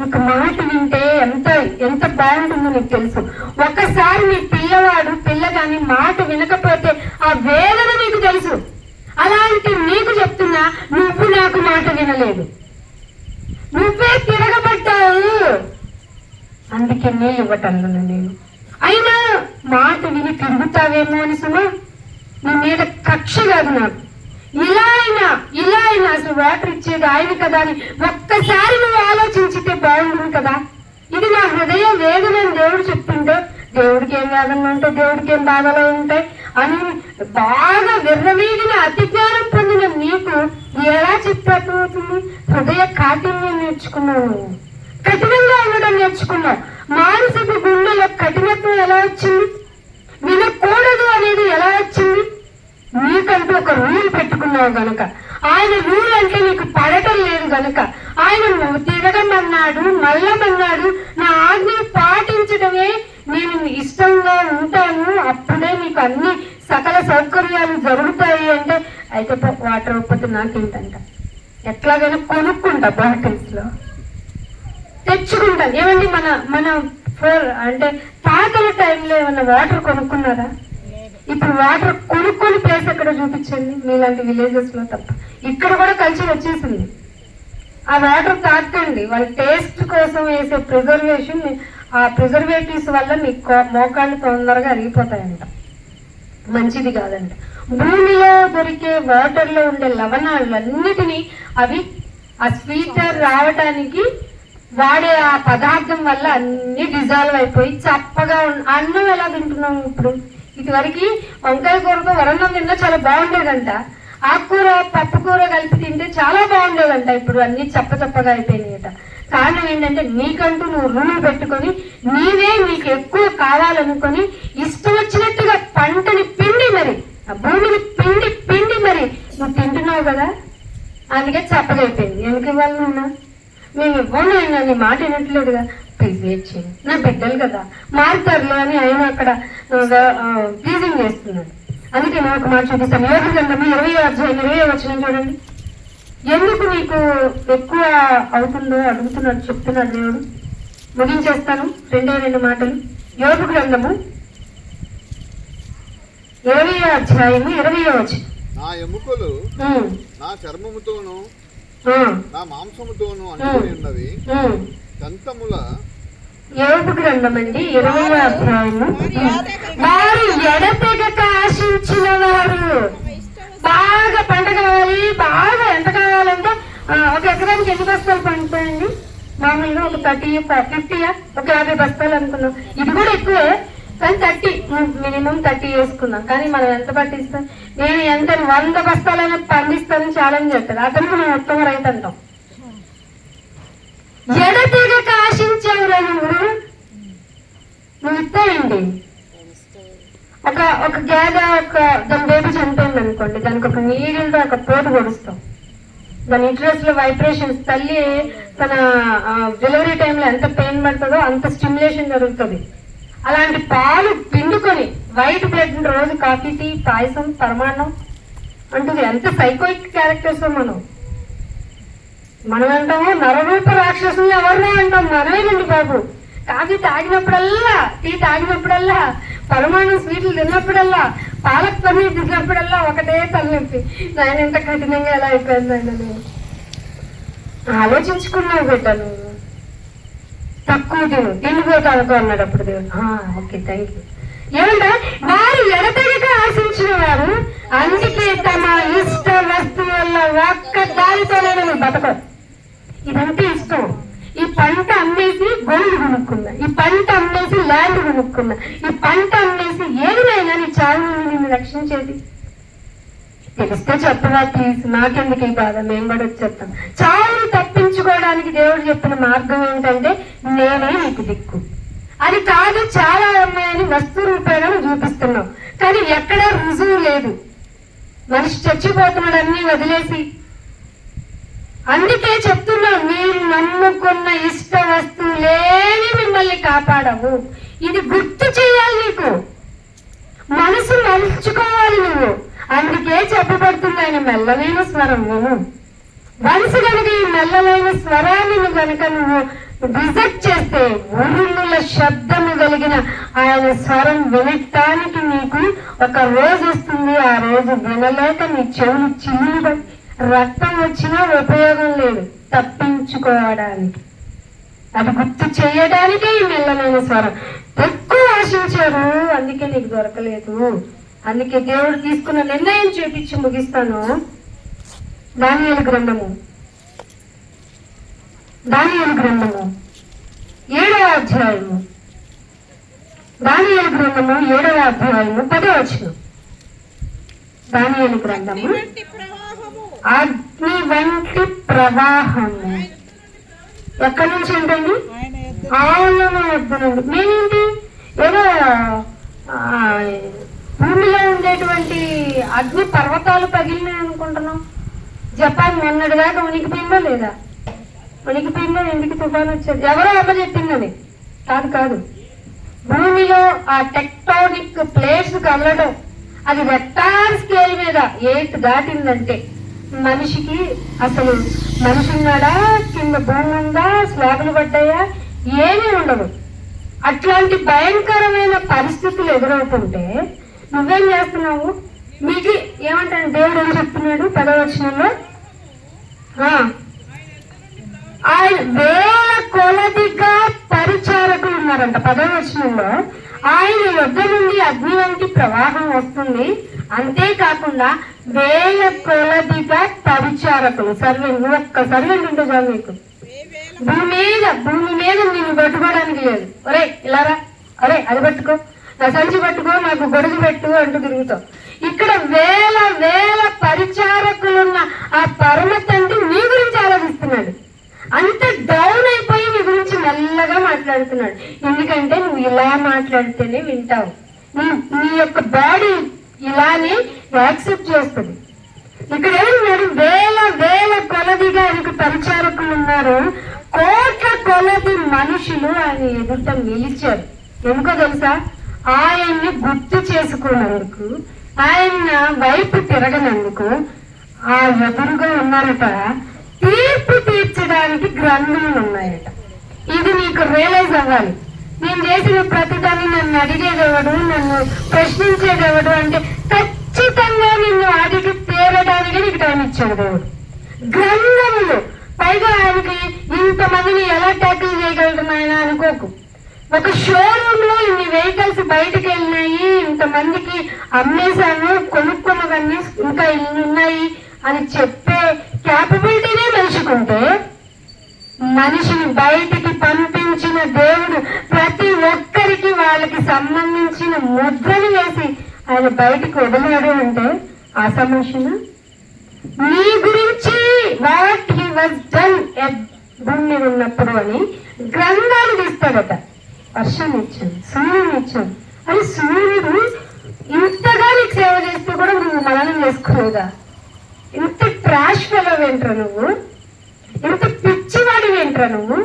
ఒక మాట వింటే ఎంత బాగుంటుందో నీకు తెలుసు. ఒకసారి నీ పిల్ల కానీ మాట వినకపోతే ఆ వేదన నీకు తెలుసు. అలాంటి నీకు చెప్తున్నా, నువ్వు నాకు మాట వినలేదు, నువ్వే తిరగబడ్డావు, అందుకే నేను ఇవ్వటన్నాను. నేను అయినా మాట విని తిరుగుతావేమో అని సుమా, నీ మీద కక్ష కాదు నాకు. ఇలా అయినా అసలు వాటర్ ఇచ్చేది ఆయన కదా అని ఒక్కసారి నువ్వు ఆలోచించితే బాగుంటుంది కదా. ఇది నా హృదయ వేదన అని దేవుడు చెప్తుంటే, దేవుడికి ఏం వేదనలు ఉంటాయి, దేవుడికి ఏం బాధలు ఉంటాయి అని బాగా విర్రవీగిన అతి జ్ఞానం పొందిన నీకు ఎలా చెప్పవుతుంది? హృదయ కాఠిన్యం నేర్చుకున్నావు, కఠినంగా ఉండడం నేర్చుకున్నావు. మానసిక గుండెలో కఠినత్వం ఎలా వచ్చింది? వినకూడదు అనేది ఎలా వచ్చింది? నీకంటూ ఒక రూల్ పెట్టుకున్నావు గనక, ఆయన రూల్ అంటే నీకు పడటం లేదు గనక, ఆయన తిరగమన్నాడు, మల్లమన్నాడు, నా ఆజ్ఞను పాటించడమే నేను ఇష్టంగా ఉంటాను, అప్పుడే నీకు అన్ని సకల సౌకర్యాలు జరుగుతాయి అంటే, అయితే వాటర్ ఇవ్వకపోతే నాకేంటంట, ఎట్లాగైనా కొనుక్కుంటా, బాటిల్స్ లో తెచ్చుకుంటాను. ఏమండి మన అంటే తాతల టైంలో ఏమన్నా వాటర్ కొనుక్కున్నారా? ఇప్పుడు వాటర్ కొనుక్కొని ప్లేస్ ఎక్కడ చూపించండి, మీలాంటి విలేజెస్ లో తప్ప. ఇక్కడ కూడా కల్చర్ వచ్చేసింది. ఆ వాటర్ తాకండి, వాళ్ళ టేస్ట్ కోసం వేసే ప్రిజర్వేషన్, ఆ ప్రిజర్వేటివ్స్ వల్ల మీ మోకాళ్ళు తొందరగా అరిగిపోతాయంట, మంచిది కాదంట. భూమిలో దొరికే వాటర్ లో ఉండే లవణాలన్నిటినీ అవి ఆ స్వీటర్ రావటానికి వాడే ఆ పదార్థం వల్ల అన్ని డిజాల్వ్ అయిపోయి చప్పగా అన్నం ఎలా తింటున్నాం ఇప్పుడు? ఇదివరకు వంకాయ కూరతో వరణం తిన్నా చాలా బాగుండేదంట, ఆకుకూర పప్పు కూర కలిపి తింటే చాలా బాగుండేదంట, ఇప్పుడు అన్ని చప్పగా అయిపోయినాయట. కారణం ఏంటంటే నీకంటూ నువ్వు రూల్ పెట్టుకొని, నీకు ఎక్కువ కావాలనుకొని ఇష్టం వచ్చినట్టుగా పంటని పిండి మరి, ఆ భూమిని పిండి మరి నువ్వు తింటున్నావు కదా, అందుకే చప్పగా అయిపోయింది. ఎందుకు ఇవ్వాలన్నా? మేము ఇవ్వను, ఆయన నీ మాట వినట్లేదుగా, ప్లీజ్ వెయిట్ చేయండి, నా బిడ్డలు కదా మారుతారులే అని ఆయన అక్కడ ప్లీజింగ్ చేస్తున్నాడు. అందుకే నేను ఒక మాట చూపిస్తాను. యోబు గ్రంథము 20వ అధ్యాయం 20వ వచనం చూడండి. ఎందుకు నీకు ఎక్కువ అవుతుందో అడుగుతున్నాడు, చెప్తున్నాడు దేవుడు. ముగించేస్తాను 2 మాటలు. యోబు గ్రంథము 20వ అధ్యాయము 20వ వచనం. నా ఎముకలు నా చర్మముతోను నా మాంసముతోను అంటుకొని ఉన్నవి, దంతముల. యోబు గ్రంథం అండి 20వ అధ్యాయము. వారు ఎడతెగక ఆశించిన వారు, బాగా పంట కావాలి, బాగా ఎంత కావాలంటే ఒక ఎకరానికి ఎన్ని బస్తాలు పండుతాయండి? మామూలుగా ఒక 30 50 ఒక 50 బస్తాలు అనుకున్నాం. ఇది కూడా ఎక్కువే, కానీ 30 మినిమం 30 వేసుకున్నాం. కానీ మనం ఎంత పట్టిస్తాం? నేను ఎంత 100 బస్తాలైనా పండిస్తానని ఛాలెంజ్ చేస్తాడు. అతను మనం ఉత్తమ రైతు అంటాం. ఎడతెగక ఆశించావురా నువ్వు ఇస్తాయండి. ఒక గేదె దాని బేబీ చనిపోయింది అనుకోండి, దానికి ఒక నీళ్ళతో ఒక పోటు పొడుస్తాం. దాని ఇంట్రెస్ట్ లో వైబ్రేషన్స్, తల్లి తన డెలివరీ టైంలో ఎంత పెయిన్ పడుతుందో అంత స్టిమ్యులేషన్ జరుగుతుంది. అలాంటి పాలు పిండుకొని వైట్ బ్లడ్ రోజు కాఫీ, టీ, పాయసం, పరమాన్నం అంటుంది. ఎంత సైకోయిక్ క్యారెక్టర్స్ మనం అంటాము. నరరూప రాక్షసుని ఎవరినో అంటాం, మనమేనండి బాబు. కాఫీ తాగినప్పుడల్లా, టీ తాగినప్పుడల్లా, పరమాణం స్వీట్లు తిన్నప్పుడల్లా, పాలక్ పన్నీర్ తిన్నప్పుడల్లా ఒకటే తలనొప్పి. ఆయన ఎంత కఠినంగా ఎలా అయిపోయింది ఆయన. నేను ఆలోచించుకున్నావు పెట్టాను. తక్కువ తిండిపోతానుకో అన్నాడు అప్పుడు దేవుడు. Okay, thank you. ఏమంటే వారు ఎడతెగక ఆశించిన వారు అందుకే తమ ఇష్ట వస్తువుల ఒక్క దారితోనే బతకరు. ఇదంటే ఇష్టం. ఈ పంట అమ్మేసి గోల్డ్ కొనుక్కున్నా, ఈ పంట అమ్మేసి ల్యాండ్ కొనుక్కున్నా, ఈ పంట అమ్మేసి ఏదినైనా నీ చావు నిన్ను రక్షించేది. తెలిస్తే చెప్పవా ప్లీజ్, నాకెందుకు ఈ బాధ, మేము కూడా వచ్చేస్తాం. చావుని తప్పించుకోవడానికి దేవుడు చెప్పిన మార్గం ఏంటంటే నేనే నీకు దిక్కు. అది కాదు చాలా ఉన్నాయని వస్తు రూపాయలను చూపిస్తున్నాం, కానీ ఎక్కడా రుజువు లేదు. మనిషి చచ్చిపోతున్నాడు అన్ని వదిలేసి. అందుకే చెప్తున్నా, మీరు నమ్ముకున్న ఇష్ట వస్తువులేవి మిమ్మల్ని కాపాడవు. ఇది గుర్తు చేయాలి నీకు, మనసు మలుచుకోవాలి నువ్వు. అందుకే చెప్పబడుతుంది ఆయన మెల్లలైన స్వరం విను. మనసు కనుక ఈ మెల్లలైన స్వరాన్ని కనుక నువ్వు రిజెక్ట్ చేస్తే ఉరుముల శబ్దము కలిగిన ఆయన స్వరం వినటానికి నీకు ఒక రోజు వస్తుంది. ఆ రోజు వినలేక నీ చెవులు చిల్లు రక్తం వచ్చినా ఉపయోగం లేదు తప్పించుకోవడానికి. అది గుర్తు చేయడానికే ఈ మెల్లమైన స్వరం. ఎక్కువ ఆశించారు, అందుకే నీకు దొరకలేదు. అందుకే దేవుడు తీసుకున్న నిర్ణయం చూపించి ముగిస్తాను. దానియేలు గ్రంథము 7వ అధ్యాయము, దానియేలు గ్రంథము 7వ అధ్యాయము 10వ వచనం. దానియేలు గ్రంథము అగ్ని వంటి ప్రవాహము. ఎక్కడి నుంచి ఏంటండి? ఆయన వద్దనండి. మేమేంటి ఏదో భూమిలో ఉండేటువంటి అగ్ని పర్వతాలు పగిలినాయి అనుకుంటున్నాం. జపాన్ మొన్నటిదాకా ఉనికిపోయిందో లేదా? ఉనికిపోయిందో, ఎందుకు తుఫాను వచ్చేది? ఎవరో అమ్మ చెప్పిందని కాదు. భూమిలో ఆ టెక్టానిక్ ప్లేట్స్ కదలడం, అది రెక్టార్ స్కేల్ మీద 8 దాటిందంటే మనిషికి అసలు మనిషి ఉన్నాడా, కింద భూమి ఉందా, స్లాబులు పడ్డాయా, ఏమీ ఉండదు. అట్లాంటి భయంకరమైన పరిస్థితులు ఎదురవుతుంటే నువ్వేం చేస్తున్నావు? మీకు ఏమంటాడు దేవుడు? ఏం చెప్తున్నాడు 10వ వచనంలో? ఆయన వేల కొలదిగా పరిచారకులు ఉన్నారంట. 10వ వచనంలో ఆయన యుద్ధ నుండి అగ్ని వంటి ప్రవాహం వస్తుంది. అంతేకాకుండా వేల కొలదిగా పరిచారకులు, సర్వెంట్. ఒక్క సర్వెంట్ ఉంటే చాలు మీకు. భూమి మీద నిన్ను పట్టుకోవడానికి లేదు. ఒరే ఇలారా, అరే అది పట్టుకో, నా సంచి పట్టుకో, నాకు గొడుగు పెట్టు అంటూ తిరుగుతావు. ఇక్కడ వేల వేల పరిచారకులున్న ఆ పరమ తండ్రి నీ గురించి ఆలోచిస్తున్నాడు. అంత డౌన్ అయిపోయి నీ గురించి మెల్లగా మాట్లాడుతున్నాడు. ఎందుకంటే నువ్వు ఇలా మాట్లాడితేనే వింటావు. నీ యొక్క బాడీ ఇలానే యాక్సెప్ట్ చేస్తుంది. ఇక్కడ ఏమన్నారు? వేల వేల కొలదిగా ఆయనకు పరిచారకులు ఉన్నారు. కోట్ల కొలది మనుషులు ఆయన ఎదుట నిలిచారు. ఎందుకో తెలుసా? ఆయన్ని గుర్తు చేసుకున్నందుకు, ఆయన వైపు తిరగనందుకు. ఆ ఎదురుగా ఉన్నారట తీర్పు తీర్చడానికి గ్రంథాలు ఉన్నాయట. ఇది నీకు రియలైజ్ అవ్వాలి. నేను చేసిన ప్రతిదాన్ని నన్ను అడిగేదెవడు, నన్ను ప్రశ్నించేదెవడు అంటే ఖచ్చితంగా నిన్ను అడిగి తేరడానికి నీకు టైం ఇచ్చాడు దేవుడు. గ్రంథములు పైగా ఆయనకి ఇంతమందిని ఎలా ట్యాకిల్ చేయగలుగుతున్నాయని అనుకోకు. ఒక షోరూమ్ లో ఇన్ని వెహికల్స్ బయటకు వెళ్ళినాయి, ఇంతమందికి అమ్మేశాను, కొనుక్కున్నవన్నీ ఇంకా ఇన్ని ఉన్నాయి అని చెప్పే క్యాపబిలిటీనే మనిషికుంటే మనిషిని బయటికి పంపించిన దేవుడు ప్రతి ఒక్కరికి వాళ్ళకి సంబంధించిన ముద్రని వేసి ఆయన బయటికి వదిలాడు అంటే ఆసమర్శన నీ గురించి వాట్ హీ వాజ్ డన్ భూమి మీద ఉన్నప్పుడు అని గ్రంథాలు తీస్తాడట. వర్షం ఇచ్చాను, సూర్యుని ఇచ్చాను అని సూర్యుడు ఇంతగా నీకు సేవ చేస్తే కూడా నువ్వు మననం చేసుకోలేదా? ఇంత ట్రాష్ ఫెలో ఏంట్రా నువ్వు? ఇంత పిచ్చివాడి ఏంట్రా నువ్వు?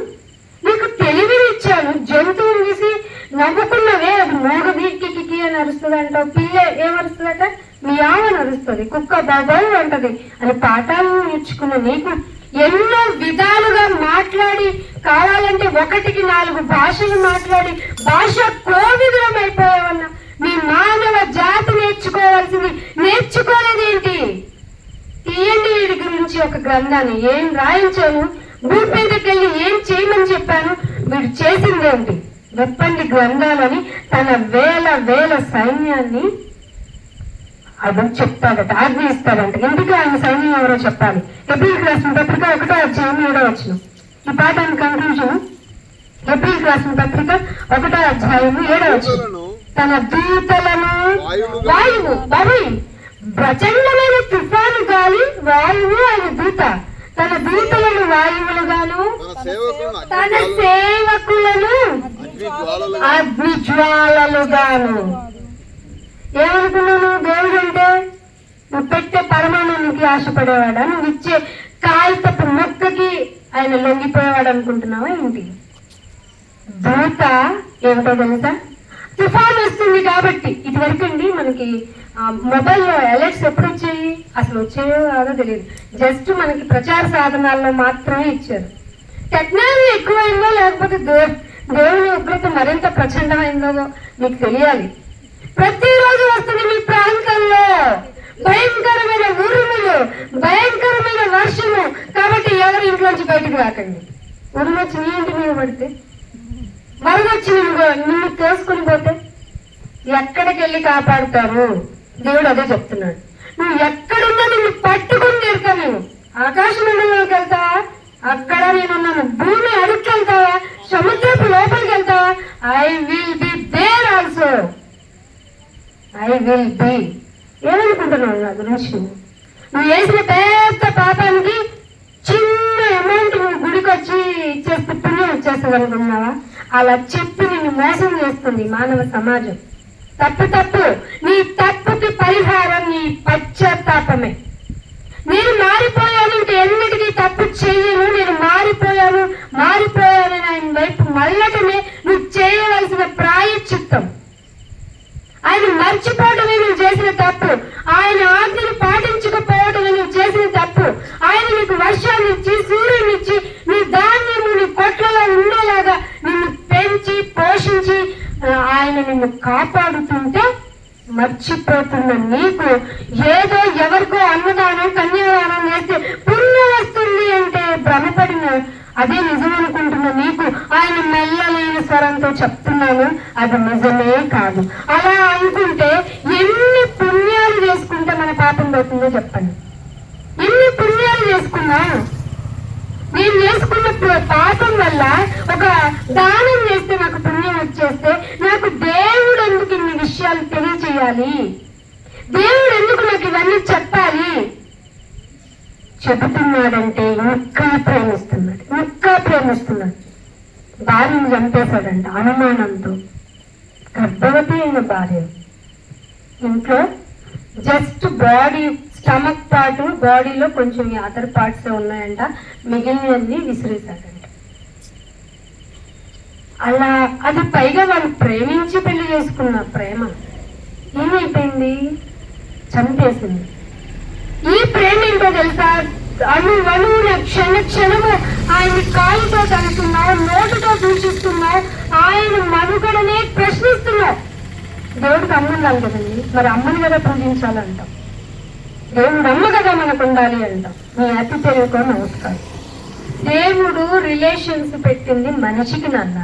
నీకు తెలివిని ఇచ్చాను, జంతువుని తీసి నవ్వుకున్నవే, అది మూగది కికి అని అరుస్తుంది అంటావు, పిల్ల ఏమరుస్తుందట మియావని అరుస్తుంది, కుక్క బాబాయ్ అంటది అని పాఠాలు నేర్చుకున్న నీకు ఎన్నో విధాలుగా మాట్లాడి కావాలంటే 1-4 భాషలు మాట్లాడి భాష కోవిదులం అయిపోయావన్నా మీ మానవ జాతి నేర్చుకోవాల్సింది నేర్చుకోలేదేంటి? తీయండి వీడి గురించి ఒక గ్రంథాన్ని. ఏం రాయించాను, భూమి మీదకి వెళ్ళి ఏం చేయమని చెప్పాను, వీడు చేసిందేంటి? వెప్పండి గ్రంథాలని తన వేల సైన్యాన్ని అది చెప్తాడట, ఆజ్ఞ ఇస్తాడంట. ఎందుకు ఆయన సైన్యం ఎవరో చెప్పాలి. ఏప్రిల్ రాసిన పత్రిక 1వ అధ్యాయం 7వ వచనం. ఈ పాఠానికి కన్క్లూజన్ ఏప్రిల్ రాసిన పత్రిక 1వ అధ్యాయం 7వ వచనం. తన దూతలను వాయువు బాబాయ్ ప్రచండమైన తుఫాను గాలి వాయువు ఆయన దూత, తన దూతలను వాయువులుగాను తన సేవకులను అగ్ని జ్వాలలుగాను. ఏమనుకున్నాను? దేవుడు అంటే నువ్వు పెట్టే పరమాణానికి ఆశపడేవాడా? నువ్వు ఇచ్చే కాగితపు మొక్కకి ఆయన లొంగిపోయేవాడు అనుకుంటున్నావా ఏంటి? దూత ఏమిటో తెలుసా? తుఫాన్ వస్తుంది కాబట్టి ఇదివరకు అండి మనకి మొబైల్లో అలర్ట్స్ ఎప్పుడు వచ్చాయి, అసలు వచ్చాయో కాదో తెలియదు. జస్ట్ మనకి ప్రచార సాధనాల్లో మాత్రమే ఇచ్చారు. టెక్నాలజీ ఎక్కువైందో లేకపోతే దేవుని ఉగ్రత మరింత ప్రచండమైందో మీకు తెలియాలి. ప్రతిరోజు వస్తుంది మీ ప్రాంతంలో భయంకరమైన ఉరుములు, భయంకరమైన వర్షము. కాబట్టి ఎవరు ఇంట్లోంచి బయటకు రాకండి. ఉరుము వచ్చి నీ ఇంటి మీద పడితే, వరద వచ్చి నిన్ను తోసుకుని పోతే ఎక్కడికి వెళ్ళి కాపాడుతారు? దేవుడు అదే చెప్తున్నాడు. నువ్వు ఎక్కడున్నా నిన్ను పట్టుకుని తీరుతా. నేను ఆకాశం మండలంలోకి వెళ్తావా? అక్కడ నేనున్నాను. భూమి అడుక్కి వెళ్తావా? సముద్రపు లోపలికి వెళ్తావా? I will be there also. I will be. ఏమనుకుంటున్నావు నా గురించి? నువ్వు చేసిన పెద్ద పాపానికి చిన్న అమౌంట్ నువ్వు గుడికి వచ్చి ఇచ్చేస్తే పుణ్యం వచ్చేస్తుంది అనుకున్నావా? అలా చెప్పి నిన్ను మోసం చేస్తుంది మానవ సమాజం. తప్పు. నీ తప్పుకి పరిహారం నీ పశ్చాత్తాపమే. నేను మారిపోయాను, ఇంక ఎన్నిటికీ తప్పు చెయ్యను, నేను మారిపోయానని ఆయన వైపు మళ్ళటమే నువ్వు చేయవలసిన ప్రాయశ్చిత్తం. ఆయన మర్చిపోవటమే నువ్వు చేసిన తప్పు. ఆయన ఆజ్ఞను పాటించకపోవటమే నువ్వు చేసిన తప్పు. ఆయన నీకు వర్షాన్ని ఇచ్చి సూర్యునిచ్చి నీ ధాన్యము నీ కొట్లలో ఉండేలాగా నిన్ను పెంచి పోషించి ఆయన నిన్ను కాపాడుతుంటే మర్చిపోతున్న నీకు ఏదో ఎవరికో అన్నదానం కన్యాదానం చేస్తే పుణ్యం వస్తుంది అంటే భ్రమపడిన అదే నిజం అనుకుంటున్న నీకు ఆయన మెల్లలేని స్వరంతో చెప్తున్నాను, అది నిజమే కాదు. అలా అనుకుంటే ఎన్ని పుణ్యాలు చేసుకుంటే మన పాపం పోతుందో చెప్పండి. ఎన్ని పుణ్యాలు చేసుకున్నా? నేను చేసుకున్న పాపం వల్ల ఒక దానం చేస్తే నాకు పుణ్యం వచ్చేస్తే నాకు దేవుడు ఎందుకు ఇన్ని విషయాలు తెలియచేయాలి? దేవుడు ఎందుకు నాకు ఇవన్నీ చెప్పాలి? చెబుతున్నాడంటే ఇంకా ప్రేమిస్తున్నాడు. భార్యను చంపేశాడంట అనుమానంతో. గర్భవతి అయిన భార్య ఇంట్లో జస్ట్ బాడీ స్టమక్ పార్ట్, బాడీలో కొంచెం అదర్ పార్ట్స్ ఉన్నాయంట, మిగిలినవన్నీ విసిరేశాడంట. అలా అది పైగా వాళ్ళు ప్రేమించి పెళ్లి చేసుకున్న ప్రేమ ఏమైపోయింది? చంపేసింది. ఈ ప్రేమ ఏంటో తెలుసా? అణువున క్షణము ఆయన కాలుతో తలుస్తున్నావు, నోటుతో దూషిస్తున్నావు, ఆయన మనుగడనే ప్రశ్నిస్తున్నావు. దేవుడికి అమ్ముండాలి కదండి, మరి అమ్మని కదా పూజించాలంటాం. దేవుడు అమ్మ కదా మనకు ఉండాలి అంటాం. నీ అతి తెలివితో నమస్కారం. దేవుడు రిలేషన్స్ పెట్టింది మనిషికి నాన్న.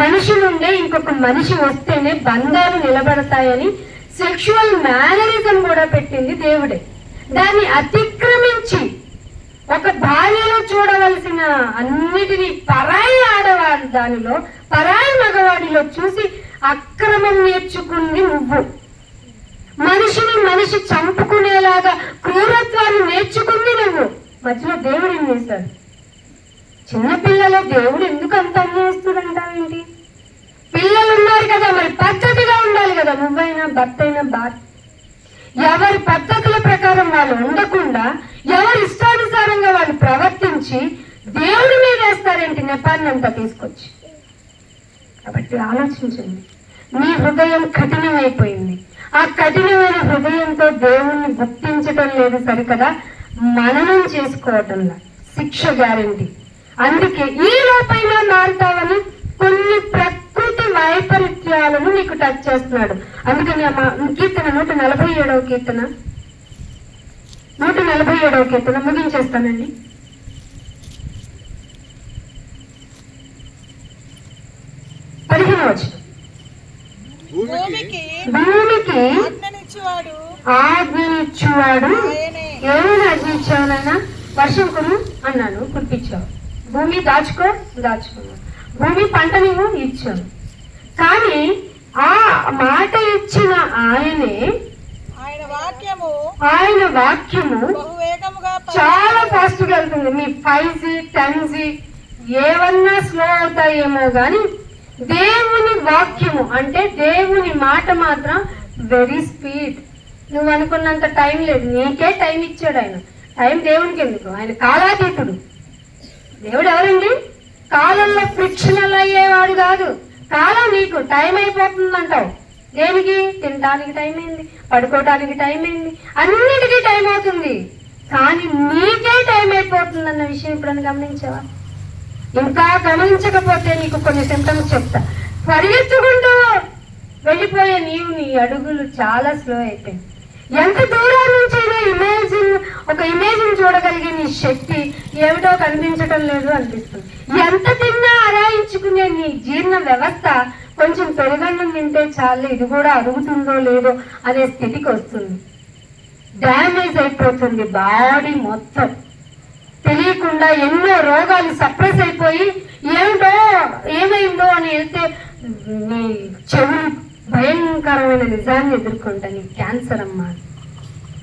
మనిషి నుండే ఇంకొక మనిషి వస్తేనే బంధాలు నిలబడతాయని సెక్షువల్ మేనరిజం కూడా పెట్టింది దేవుడే. దాన్ని అతిక్రమించి ఒక భార్యలో చూడవలసిన అన్నిటినీ పరాయి ఆడవాడి దానిలో, పరాయి మగవాడిలో చూసి అక్రమం నేర్చుకుంది నువ్వు. మనిషిని మనిషి చంపుకునేలాగా క్రూరత్వాన్ని నేర్చుకుంది నువ్వు. మధ్యలో దేవుడు ఏం చేశాడు? చిన్నపిల్లలు దేవుడు ఎందుకు అంత అన్యాయిస్తుందంటావేంటి? పిల్లలు ఉన్నారు కదా, మరి పద్ధతిగా ఉండాలి కదా. నువ్వైనా భర్త అయినా భార్య ఎవరి పద్ధతుల ప్రకారం వాళ్ళు ఉండకుండా, ఎవరి ఇష్టానుసారంగా వాళ్ళు ప్రవర్తించి దేవుడి మీద వేస్తారేంటి నెపాన్ని అంతా తీసుకొచ్చి. కాబట్టి ఆలోచించండి. నీ హృదయం కఠినమైపోయింది. ఆ కఠినమైన హృదయంతో దేవుణ్ణి గుర్తించటం లేదు సరికదా, మననం చేసుకోవటంలా. శిక్ష గ్యారెంటీ. అందుకే ఈ లోపైనా మారుతావని కొన్ని ప్రకృతి వైపరీత్యాలను నీకు టచ్ చేస్తున్నాడు. అందుకని కీర్తన 147వ కీర్తన 147వ కీర్తన ముగించేస్తానండి. భూమికి ఆజ్ఞనిచ్చువాడు. ఏమైనా ఆజ్ఞ ఇచ్చావునైనా? వర్షం కురు అన్నాను, కురిపించావు. భూమి దాచుకున్నావు. భూమి పంటనివ్వు, ఇచ్చావు. కానీ ఆ మాట ఇచ్చిన ఆయన వాక్యము చాలా ఫాస్ట్ గా వెళ్తుంది. మీ 5G 10G ఏవన్నా స్లో అవుతాయేమో గాని దేవుని వాక్యము అంటే దేవుని మాట మాత్రం వెరీ స్పీడ్. నువ్వు అనుకున్నంత టైం లేదు. నీకే టైం ఇచ్చాడు ఆయన. టైం దేవునికి ఎందుకు? ఆయన కాలాతీతుడు. దేవుడు ఎవరండి? కాలంలో ఫ్రిక్షనల్ అయ్యేవాడు కాదు. కాలం నీకు టైం అయిపోతుందంటావు. దేనికి? తినడానికి టైం అయింది, పడుకోవడానికి టైం అయింది, అన్నిటికీ టైం అవుతుంది. కానీ నీకే టైం అయిపోతుందన్న విషయం ఎప్పుడైనా గమనించావా? ఇంకా గమనించకపోతే నీకు కొన్ని సింప్టమ్స్ చెప్తా. పరిగెత్తుకుంటూ వెళ్ళిపోయే నీ అడుగులు చాలా స్లో అయిపోయింది. ఎంత దూరం నుంచైనా ఒక ఇమేజిన్ చూడగలిగే నీ శక్తి ఏమిటో కనిపించటం లేదు అనిపిస్తుంది. ఎంత తిన్నా అరాయించుకునే నీ జీర్ణ వ్యవస్థ కొంచెం పెరుగన్నం తింటే చాలు, ఇది కూడా అరుగుతుందో లేదో అనే స్థితికి వస్తుంది. డ్యామేజ్ అయిపోతుంది బాడీ మొత్తం. తెలియకుండా ఎన్నో రోగాలు సప్రెస్ అయిపోయి ఏమైందో అని వెళ్తే నీ చెవులు భయంకరమైన నిజాన్ని ఎదుర్కొంటా. నీ క్యాన్సర్ అమ్మా.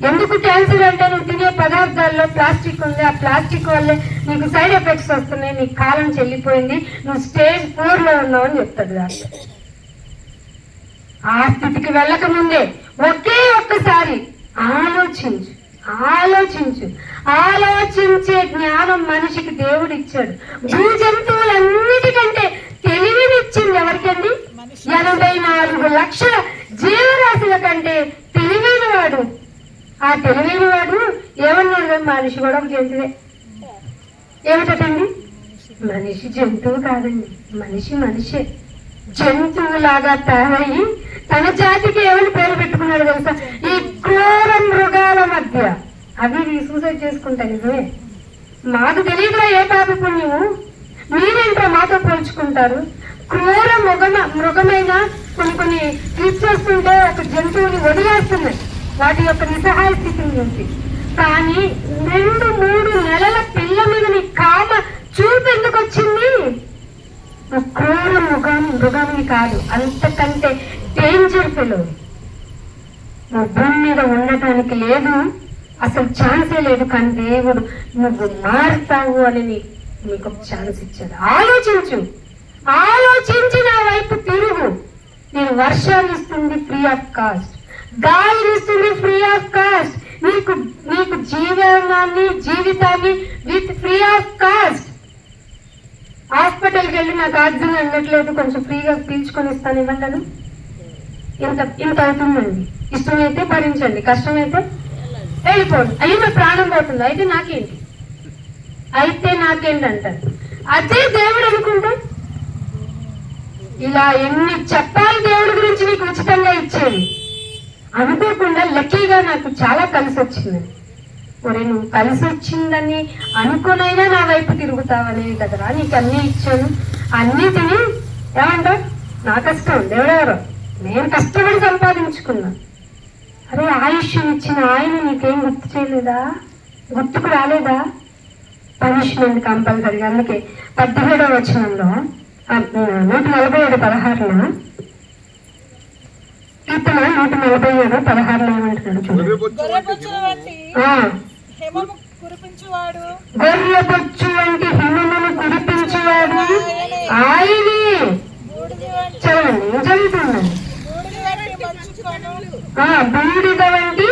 ఎందుకు క్యాన్సర్ అంటే నువ్వు తినే పదార్థాల్లో ప్లాస్టిక్ ఉంది. ఆ ప్లాస్టిక్ వల్లే నీకు సైడ్ ఎఫెక్ట్స్ వస్తున్నాయి. నీ కాలం చెల్లిపోయింది, నువ్వు స్టేజ్ 4లో ఉన్నావు అని చెప్తాడు డాక్టర్. ఆ స్థితికి వెళ్ళక ముందే ఒక్కసారి ఆలోచించే జ్ఞానం మనిషికి దేవుడు ఇచ్చాడు. భూ జంతువులన్నిటికంటే తెలివినిచ్చింది ఎవరికండి? 84 లక్షల జీవరాశుల కంటే తెలివైన వాడు. ఆ తెలివైన వాడు ఏమన్నాడు? మనిషి కూడా ఒక జంతువే. ఏమిటండి? మనిషి జంతువు కాదండి, మనిషే. జంతువులాగా తయారయ్యి తన జాతికి ఏమని పేరు పెట్టుకున్నాడు తెలుసా? ఈ క్రూర మృగాల మధ్య అవి సూసైడ్ చేసుకుంటాయి. నిజమే. మాకు తెలియదురా ఏ పాప పుణ్యము, మీరేంట్రా మాతో పోల్చుకుంటారు? క్రూర మృగమైన కొన్ని క్లిప్స్ వస్తుంటే ఒక జంతువుని వదిలేస్తున్నాయి వాటి యొక్క నిస్సహాయ స్థితిని చూసి. కానీ 2-3 నెలల పిల్ల మీద నీ కామ చూపు ఎందుకు వచ్చింది? క్రూర మృగాన్ని కాదు, అంతకంటే డేంజర్ ఫెలో. నువ్వు భూమి మీద ఉండటానికి లేదు, అసలు ఛాన్సే లేదు. కానీ దేవుడు నువ్వు మారుతావు అని నీకు ఒక ఛాన్స్ ఇచ్చాడు. ఆలోచించి నా వైపు తిరుగు. నేను వర్షాలు ఇస్తుంది ఫ్రీ ఆఫ్ కాస్ట్, గాలిని ఇస్తుంది ఫ్రీ ఆఫ్ కాస్ట్, నీకు జీవితాన్ని విత్ ఫ్రీ ఆఫ్ కాస్ట్. హాస్పిటల్కి వెళ్ళి నాకు ఆక్సిజన్ అందట్లేదు, కొంచెం ఫ్రీగా పీల్చుకొని ఇస్తాను ఇవ్వండి. ఇంత అవుతుందండి. ఇష్టమైతే భరించండి, కష్టమైతే వెళ్ళిపోండి. అయ్యో నా ప్రాణం పోతుంది, అయితే నాకేంటి అంటారు. అదే దేవుడు అనుకుంటా ఇలా ఎన్ని చెప్పాలి దేవుడి గురించి నీకు ఉచితంగా ఇచ్చేది. అనుకోకుండా లక్కీగా నాకు చాలా కలిసి వచ్చింది. ఒరే నువ్వు కలిసి వచ్చిందని అనుకునైనా నా వైపు తిరుగుతావనే కదరా నీకు అన్నీ ఇచ్చాను. అన్నీ తిని ఏమంటావు? నా కష్టం దేవుడెవరో, నేను కష్టపడి సంపాదించుకున్నా. అరే ఆయుష్యం ఇచ్చిన ఆయన నీకేం గుర్తు చేయలేదా? గుర్తుకు రాలేదా? పనిష్మెంట్ కంపల్సరీగా. అందుకే 17వ వచనంలో 147:16 కీర్తన 147:16 ఏమంటున్నాడు చూడండి. గొర్రెబొచ్చుల వంటి ఆ, హిమము కురిపించువాడు గొర్రెబొచ్చు వంటి హిమమును కురిపించేవాడు ఆయనే. బూడిద వంటి చదవండి, ఏం చదువుతుందండి? బూడిద వంటి మంచు కణం బూడిద వంటి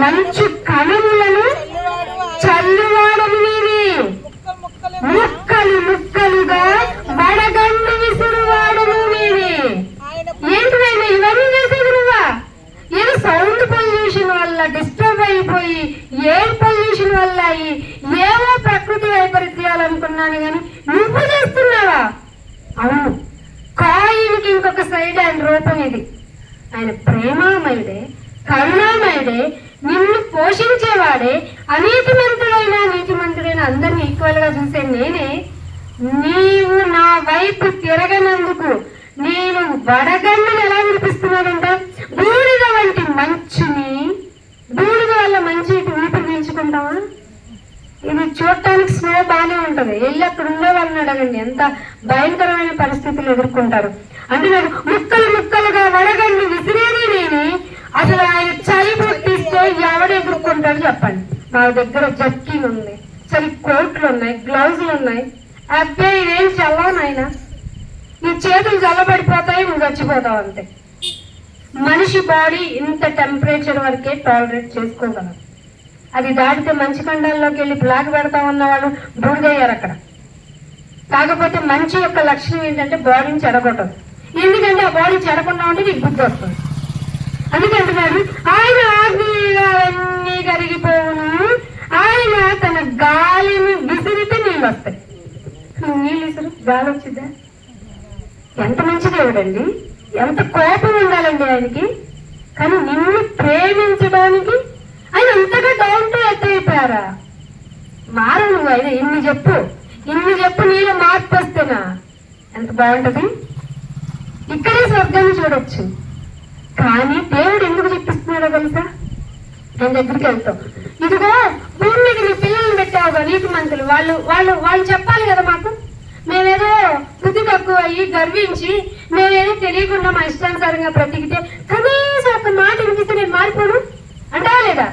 మంచు కణములను చల్లువాడు ఆయన. చల్లువాడము నేనే. ముక్కలు ముక్కలుగా వడగండు విసురువాడము నేనే. ఆయన ఏంటి నాయన ఇవన్నీ చేసేది నువ్వా? ఏదో సౌండ్ పొల్యూషన్ వల్ల డిస్టర్బ్ అయిపోయి, ఎయిర్ పొల్యూషన్ వల్ల అయ్యి ఏవో ప్రకృతి వైపరీత్యాలు అనుకున్నాను కానీ నువ్వు చేస్తున్నావా? అవును, కాయిన్కి ఇంకొక సైడ్ ఆయన రూపం ఇది. ఆయన ప్రేమామయుడే, కరుణామయుడే, నిన్ను పోషించేవాడే, నీతిమంతుడైన అందరినీ ఈక్వల్ గా చూసే నేనే. నీవు నా వైపు తిరగనందుకు నేను వడగండుని ఎలా వినిపిస్తున్నాడంట? బూడిద వంటి మంచుని, బూడిద వల్ల మంచి ఊపిరి పీల్చుకుంటావా? ఇది చూడటానికి స్నో బాగానే ఉంటది, వెళ్ళి అక్కడ ఉండేవాళ్ళని అడగండి ఎంత భయంకరమైన పరిస్థితులు ఎదుర్కొంటారు. అంటే నాకు ముక్కలుగా వడగండి విసిరేది నేనే. అసలు ఆయన చలి పుట్టిస్తే ఎవడు ఎదుర్కొంటాడు చెప్పండి? మా దగ్గర జర్కిన్ ఉంది, చలి కోట్లు ఉన్నాయి, గ్లౌజులు ఉన్నాయి. అబ్బే ఇదేం చల్లవు నాయన, నీ చేతులు చల్లబడిపోతాయి, నువ్వు చచ్చిపోతావు అంతే. మనిషి బాడీ ఇంత టెంపరేచర్ వరకే టాలరేట్ చేసుకోగలరు. అది దాటితే మంచి ఖండాల్లోకి వెళ్ళి బ్లాక్ పెడతా ఉన్నవాళ్ళు బూడిదయ్యారు అక్కడ. కాకపోతే మంచి యొక్క లక్షణం ఏంటంటే బాడీని చెడగొట్టదు. ఎందుకంటే ఆ బాడీ చెడకుండా ఉంటే నీకు బుద్ధి వస్తుంది. అందుకంటున్నాడు ఆయన ఆజ్ఞగా అవన్నీ కరిగిపోవును, ఆయన తన గాలిని విసిరితే నీళ్ళు వస్తాయి. నువ్వు నీళ్ళు విసురు, గాలి వచ్చిద్దా? ఎంత మంచి దేవుడండి, ఎంత కోపం ఉండాలండి ఆయనకి. కానీ నిన్ను ప్రేమించడానికి ఆయన అంతగా డౌన్ టు ఎర్త్ అయిపోయారా? మారు నువ్వు ఆయన ఇన్ని చెప్పు నీలో మార్పు వస్తేనా ఎంత బాగుంటది. ఇక్కడే స్వర్గాన్ని చూడొచ్చు. కానీ దేవుడు ఎందుకు చెప్పిస్తున్నాడో తెలుసా? ఆయన దగ్గరికి వెళ్తాం, ఇదిగో భూమి మీద నీ పిల్లల్ని పెట్టావుగా నీతిమంతులు, వాళ్ళు చెప్పాలి కదా మాకు. మేమేదో బుద్ధి తక్కువ అయ్యి గర్వించి మేమేదో తెలియకుండా మా ఇష్టానుసారంగా బ్రతికితే కనీసం ఒక మాట వినిపిస్తే నేను మారిపోను అంటావా లేదా?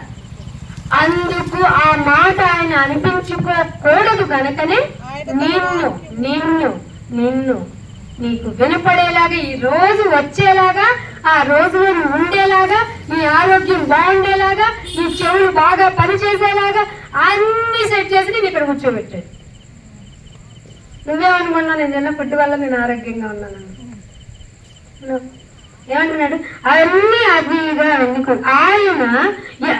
అందుకు ఆ మాట ఆయన అనిపించుకోకూడదు కనుకనే నిన్ను నీకు వినపడేలాగా, ఈ రోజు వచ్చేలాగా, ఆ రోజులో నువ్వు ఉండేలాగా, నీ ఆరోగ్యం బాగుండేలాగా, నీ చెవులు బాగా పనిచేసేలాగా అన్ని సెట్ చేసి నేను ఇక్కడ కూర్చోబెట్టాడు. నువ్వేమనుకున్నా నేను తిన్న ఫుడ్ వల్ల నేను ఆరోగ్యంగా ఉన్నాను ఏమంటున్నాడు? అవన్నీ అదిగా ఎన్నుకో. ఆయన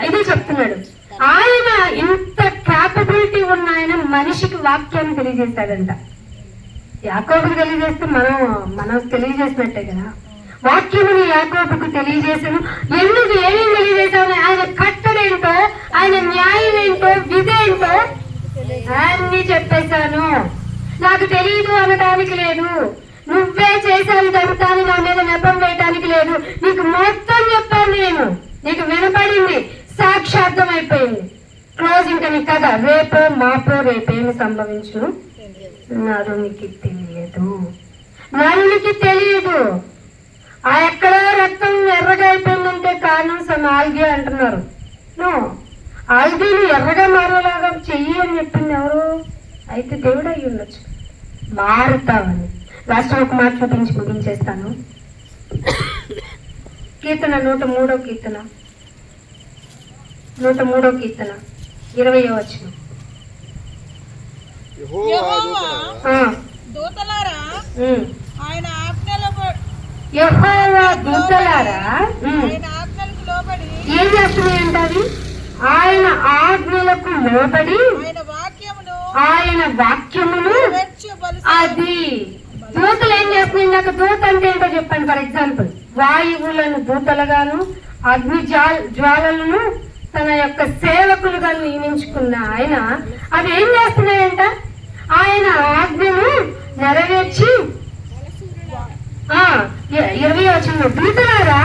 ఇదే చెప్తున్నాడు. ఆయన ఇంత క్యాపబిలిటీ ఉన్న ఆయన మనిషికి వాక్యాన్ని తెలియజేశాడంట. యాకోబుకు తెలియజేస్తే మనం తెలియజేసినట్టే కదా. వాక్యముని యాకోబుకు తెలియజేసాను. ఎందుకు ఏమేమి తెలియజేశాను? ఆయన కట్టడేంటో, ఆయన న్యాయం ఏంటో, విధేంటో అన్ని చెప్పేశాను. నాకు తెలియదు అనడానికి లేదు, నువ్వే చేశాను జరుగుతాను నా మీద నెపం వేయటానికి లేదు. నీకు మొత్తం చెప్పాను నేను, నీకు వినపడింది, సాక్షార్థం అయిపోయింది. క్లోజ్. ఇంకా నీ కదా రేపో మాపో రేపేమి సంభవించు నరునికి తెలియదు, నరునికి తెలియదు. ఆ ఎక్కడో రక్తం ఎర్రగా అయిపోయిందంటే కారణం ఆల్గే అంటున్నారు. ఆల్గీని ఎర్రగా మారేలాగా చెయ్యి అని చెప్పింది ఎవరు? అయితే దేవుడు అయి ఉండొచ్చు. మారుతావని లాస్ట్ ఒక మాట చూపించి ముగించేస్తాను. కీర్తన 103వ కీర్తన 20వ వచనం. దూతలారా ఆయన యెహోవా దూతలారా ఆయన ఆజ్ఞలకు లోబడి ఏం చేస్తున్నాయంట? అవి ఆయన ఆజ్ఞలకు లోబడి ఆయన వాక్యమును అది దూతలు ఏం చేస్తున్నాయి? నాకు దూత అంటే ఏంటో చెప్పండి. ఫర్ ఎగ్జాంపుల్, వాయువులను దూతలుగాను అగ్ని జ్వాలలను తన యొక్క సేవకులుగా నియమించుకున్న ఆయన అవి ఏం చేస్తున్నాయంట? ఆయన ఆజ్ఞను నెరవేర్చి 20వ వచనంలో దూతలారా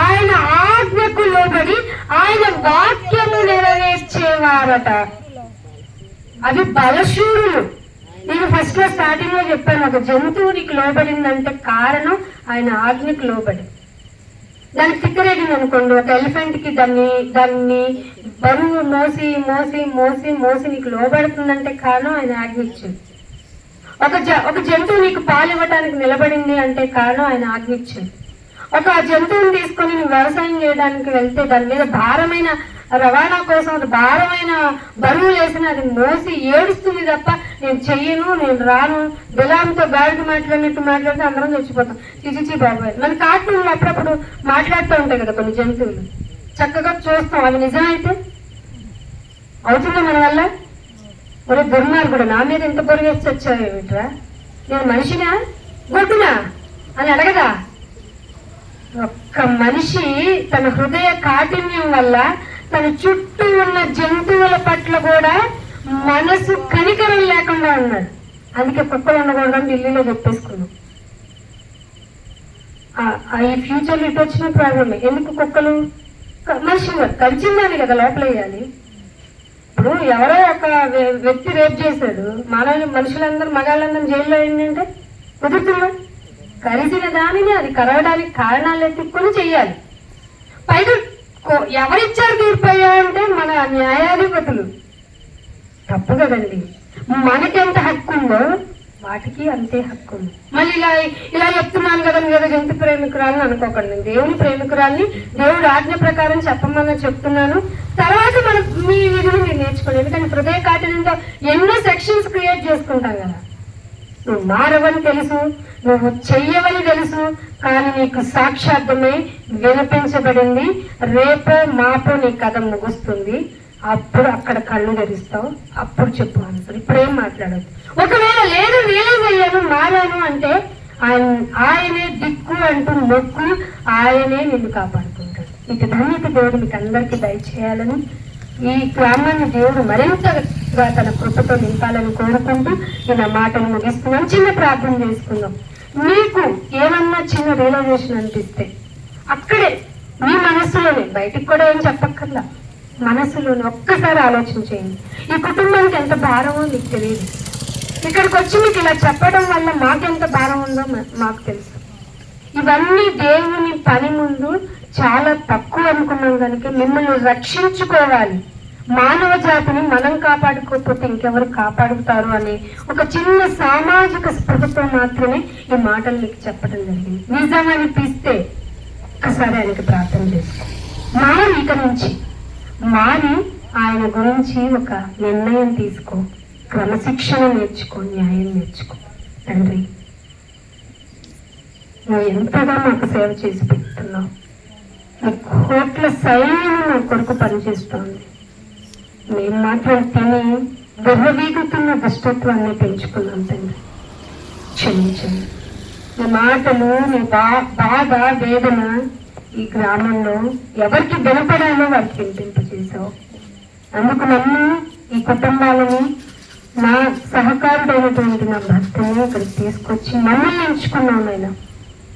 ఆయన ఆజ్ఞకు లోబడి ఆయన వాక్యము నెరవేర్చేవారట. అవి బలశూరులు. నేను ఫస్ట్ లో స్టార్టింగ్ లో చెప్పాను, ఒక జంతువునికి లోబడిందంటే కారణం ఆయన ఆజ్ఞకు లోబడి. దానికి తిక్కరేగింది అనుకోండి, ఒక ఎలిఫెంట్ కి దాన్ని బరువు మోసి మోసి మోసి మోసి నీకు లోబడుతుందంటే కారణం ఆయన ఆజ్ఞ ఇచ్చింది. ఒక జంతువు నీకు పాలు ఇవ్వడానికి నిలబడింది అంటే కారణం ఆయన ఆజ్ఞ ఇచ్చింది. ఒక జంతువుని తీసుకొని నువ్వు వ్యవసాయం చేయడానికి వెళ్తే దాని మీద భారమైన రవాణా కోసం అది భారమైన బరువులు వేసిన అది మోసి ఏడుస్తుంది తప్ప నేను చెయ్యను, నేను రాను, బిలాంతో గాడికి మాట్లాడినట్టు మాట్లాడితే అందరం చచ్చిపోతాం. చిచిచి బాబాయ్. మన కార్టూన్లు అప్పుడప్పుడు మాట్లాడుతూ ఉంటాయి కదా కొన్ని జంతువులు, చక్కగా చూస్తాం. అవి నిజమైతే అవుతుందా మన వల్ల? మరి దుర్మార్గుడు నా మీద ఎంత పొరిగేసి వచ్చావు ఏమిట్రా, నేను మనిషినా గొడ్డునా అని అడగదా? ఒక్క మనిషి తన హృదయ కాఠిన్యం వల్ల తన చుట్టూ ఉన్న జంతువుల పట్ల కూడా మనసు కనికరం లేకుండా ఉన్నాడు. అందుకే కుక్కలు ఉండకూడదని ఢిల్లీలో చెప్పేసుకున్నాం. ఈ ఫ్యూచర్లో ఇటు వచ్చిన ప్రాబ్లమే. ఎందుకు కుక్కలు మనిషి కలిసిందని కదా లోపల వేయాలి. ఇప్పుడు ఎవరో ఒక వ్యక్తి రేప్ చేశాడు, మనుషులందరూ మగాళ్ళందరూ జైల్లో ఏంటంటే కుదురుతున్నా? కలిసిన దానిని అది కరవడానికి కారణాలు ఎత్తుక్కొని చెయ్యాలి. పైగా ఎవరిచ్చారు తీర్పయ్యా అంటే మన న్యాయాధిపతులు. తప్పు కదండి. మనకెంత హక్కు ఉందో వాటికి అంతే హక్కు ఉంది. మళ్ళీ ఇలా చెప్తున్నాను కదా మీరు ఏదో జంతు ప్రేమికురాలని అనుకోకండి. నేను దేవుని ప్రేమికురాలని, దేవుడు ఆజ్ఞ ప్రకారం చెప్పమని చెప్తున్నాను. తర్వాత మనం మీ విధులు మీరు నేర్చుకోండి. ఎందుకంటే హృదయ కాఠిన్యంతో ఎన్నో సెక్షన్స్ క్రియేట్ చేసుకుంటాం కదా. నువ్వు మారవని తెలుసు, నువ్వు చెయ్యవని తెలుసు, కానీ నీకు సాక్షార్థమై వినిపించబడింది. రేపో మాపో నీ కథ ముగుస్తుంది. అప్పుడు అక్కడ కళ్ళు తెరుస్తావు, అప్పుడు చెప్పు ఆన్సర్. ఇప్పుడేం మాట్లాడదు. ఒకవేళ లేదు రియలైజ్ అయ్యాను మారాను అంటే ఆయనే దిక్కు అంటూ మొక్కు, ఆయనే నిన్ను కాపాడుకుంటాడు. మీకు ధన్యత దేవుడు మీకు అందరికీ దయచేయాలని, ఈ గ్రామాన్ని దేవుడు మరింతగా తన కృపతో నింపాలని కోరుకుంటూ నేను ఆ మాటను ముగిస్తున్నాను. చిన్న ప్రార్థన చేసుకుందాం. మీకు ఏమన్నా చిన్న రియలైజేషన్ అనిపిస్తే అక్కడే మీ మనస్సులోనే, బయటికి కూడా ఏం చెప్పక్కర్లా, మనస్సులోనే ఒక్కసారి ఆలోచన చేయండి. ఈ కుటుంబానికి ఎంత భారమో మీకు తెలియదు. ఇక్కడికి వచ్చి మీకు ఇలా చెప్పడం వల్ల మాకెంత భారం ఉందో మాకు తెలుసు. ఇవన్నీ దేవుని పని ముందు చాలా తక్కువ అనుకున్నాం కనుక మిమ్మల్ని రక్షించుకోవాలి. మానవ జాతిని మనం కాపాడుకోకపోతే ఇంకెవరు కాపాడుతారు అనే ఒక చిన్న సామాజిక స్పృహతో మాత్రమే ఈ మాటలు మీకు చెప్పడం జరిగింది. నిజంగా అనిపిస్తే ఒక్కసారి ఆయనకి ప్రార్థన చేసుకో. మారి ఇక నుంచి మారి ఆయన గురించి ఒక నిర్ణయం తీసుకో, క్రమశిక్షణ నేర్చుకో, న్యాయం నేర్చుకో. తండ్రి, నువ్వు ఎంతగా మాకు సేవ చేసి పెడుతున్నావు. నీ కోట్ల సైన్యం నా కొరకు పనిచేస్తోంది. మేము మాత్రం తిని విర్రవీగుతున్న దుష్టత్వాన్ని పెంచుకున్నాం. తండ్రి క్షమించండి. నీ మాటలు, నీ బాధ, వేదన ఈ గ్రామంలో ఎవరికి వినపడాలో వారికి వినిపింపజేశావు. అందుకు నన్ను, ఈ కుటుంబాలను, నా సహకారుడైనటువంటి నా భర్తని ఇక్కడికి తీసుకొచ్చి మమ్మల్ని ఎంచుకున్నాను ఆయన.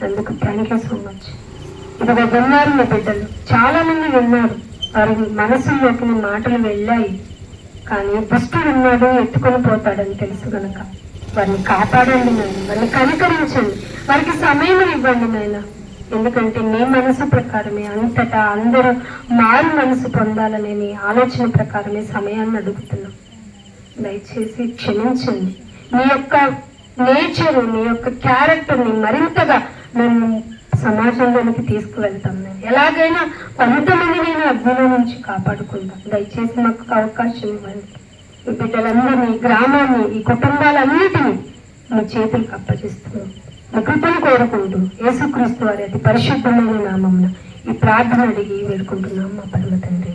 అందుకు థ్యాంక్ యూ సో మచ్. ఇదిగో విన్నారు నా బిడ్డలు, చాలా మంది విన్నారు. వారి మనసుల్లోకి నీ మాటలు వెళ్ళాయి. కానీ దుష్టుడు ఉన్నాడు, ఎత్తుకొని పోతాడని తెలుసు కనుక వారిని కాపాడండి నాయన, వారిని కనికరించండి, వారికి సమయం ఇవ్వండి నాయన. ఎందుకంటే నీ మనసు ప్రకారమే అంతటా అందరూ మారు మనసు పొందాలనే నీ ఆలోచన ప్రకారమే సమయాన్ని అడుగుతున్నాం. దయచేసి క్షమించండి. నీ యొక్క నేచరు, నీ యొక్క క్యారెక్టర్ని మరింతగా మేము సమాజంలోనికి తీసుకువెళ్తాం. నేను ఎలాగైనా 10 మందినైనా అగ్నిలో నుంచి కాపాడుకుంటాం. దయచేసి మాకు అవకాశం ఇవ్వండి. ఈ బిడ్డలందరినీ, ఈ గ్రామాన్ని, ఈ కుటుంబాలన్నిటినీ మీ చేతులకు అప్పగిస్తున్నాం. మీ కృపను కోరుకుంటూ యేసుక్రీస్తు వారి అతి పరిశుద్ధమైన నామమున ఈ ప్రార్థన అడిగి వేడుకుంటున్నాం మా పరమ తండ్రి.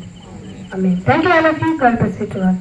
Amen. Thank you all of you. God bless you to all.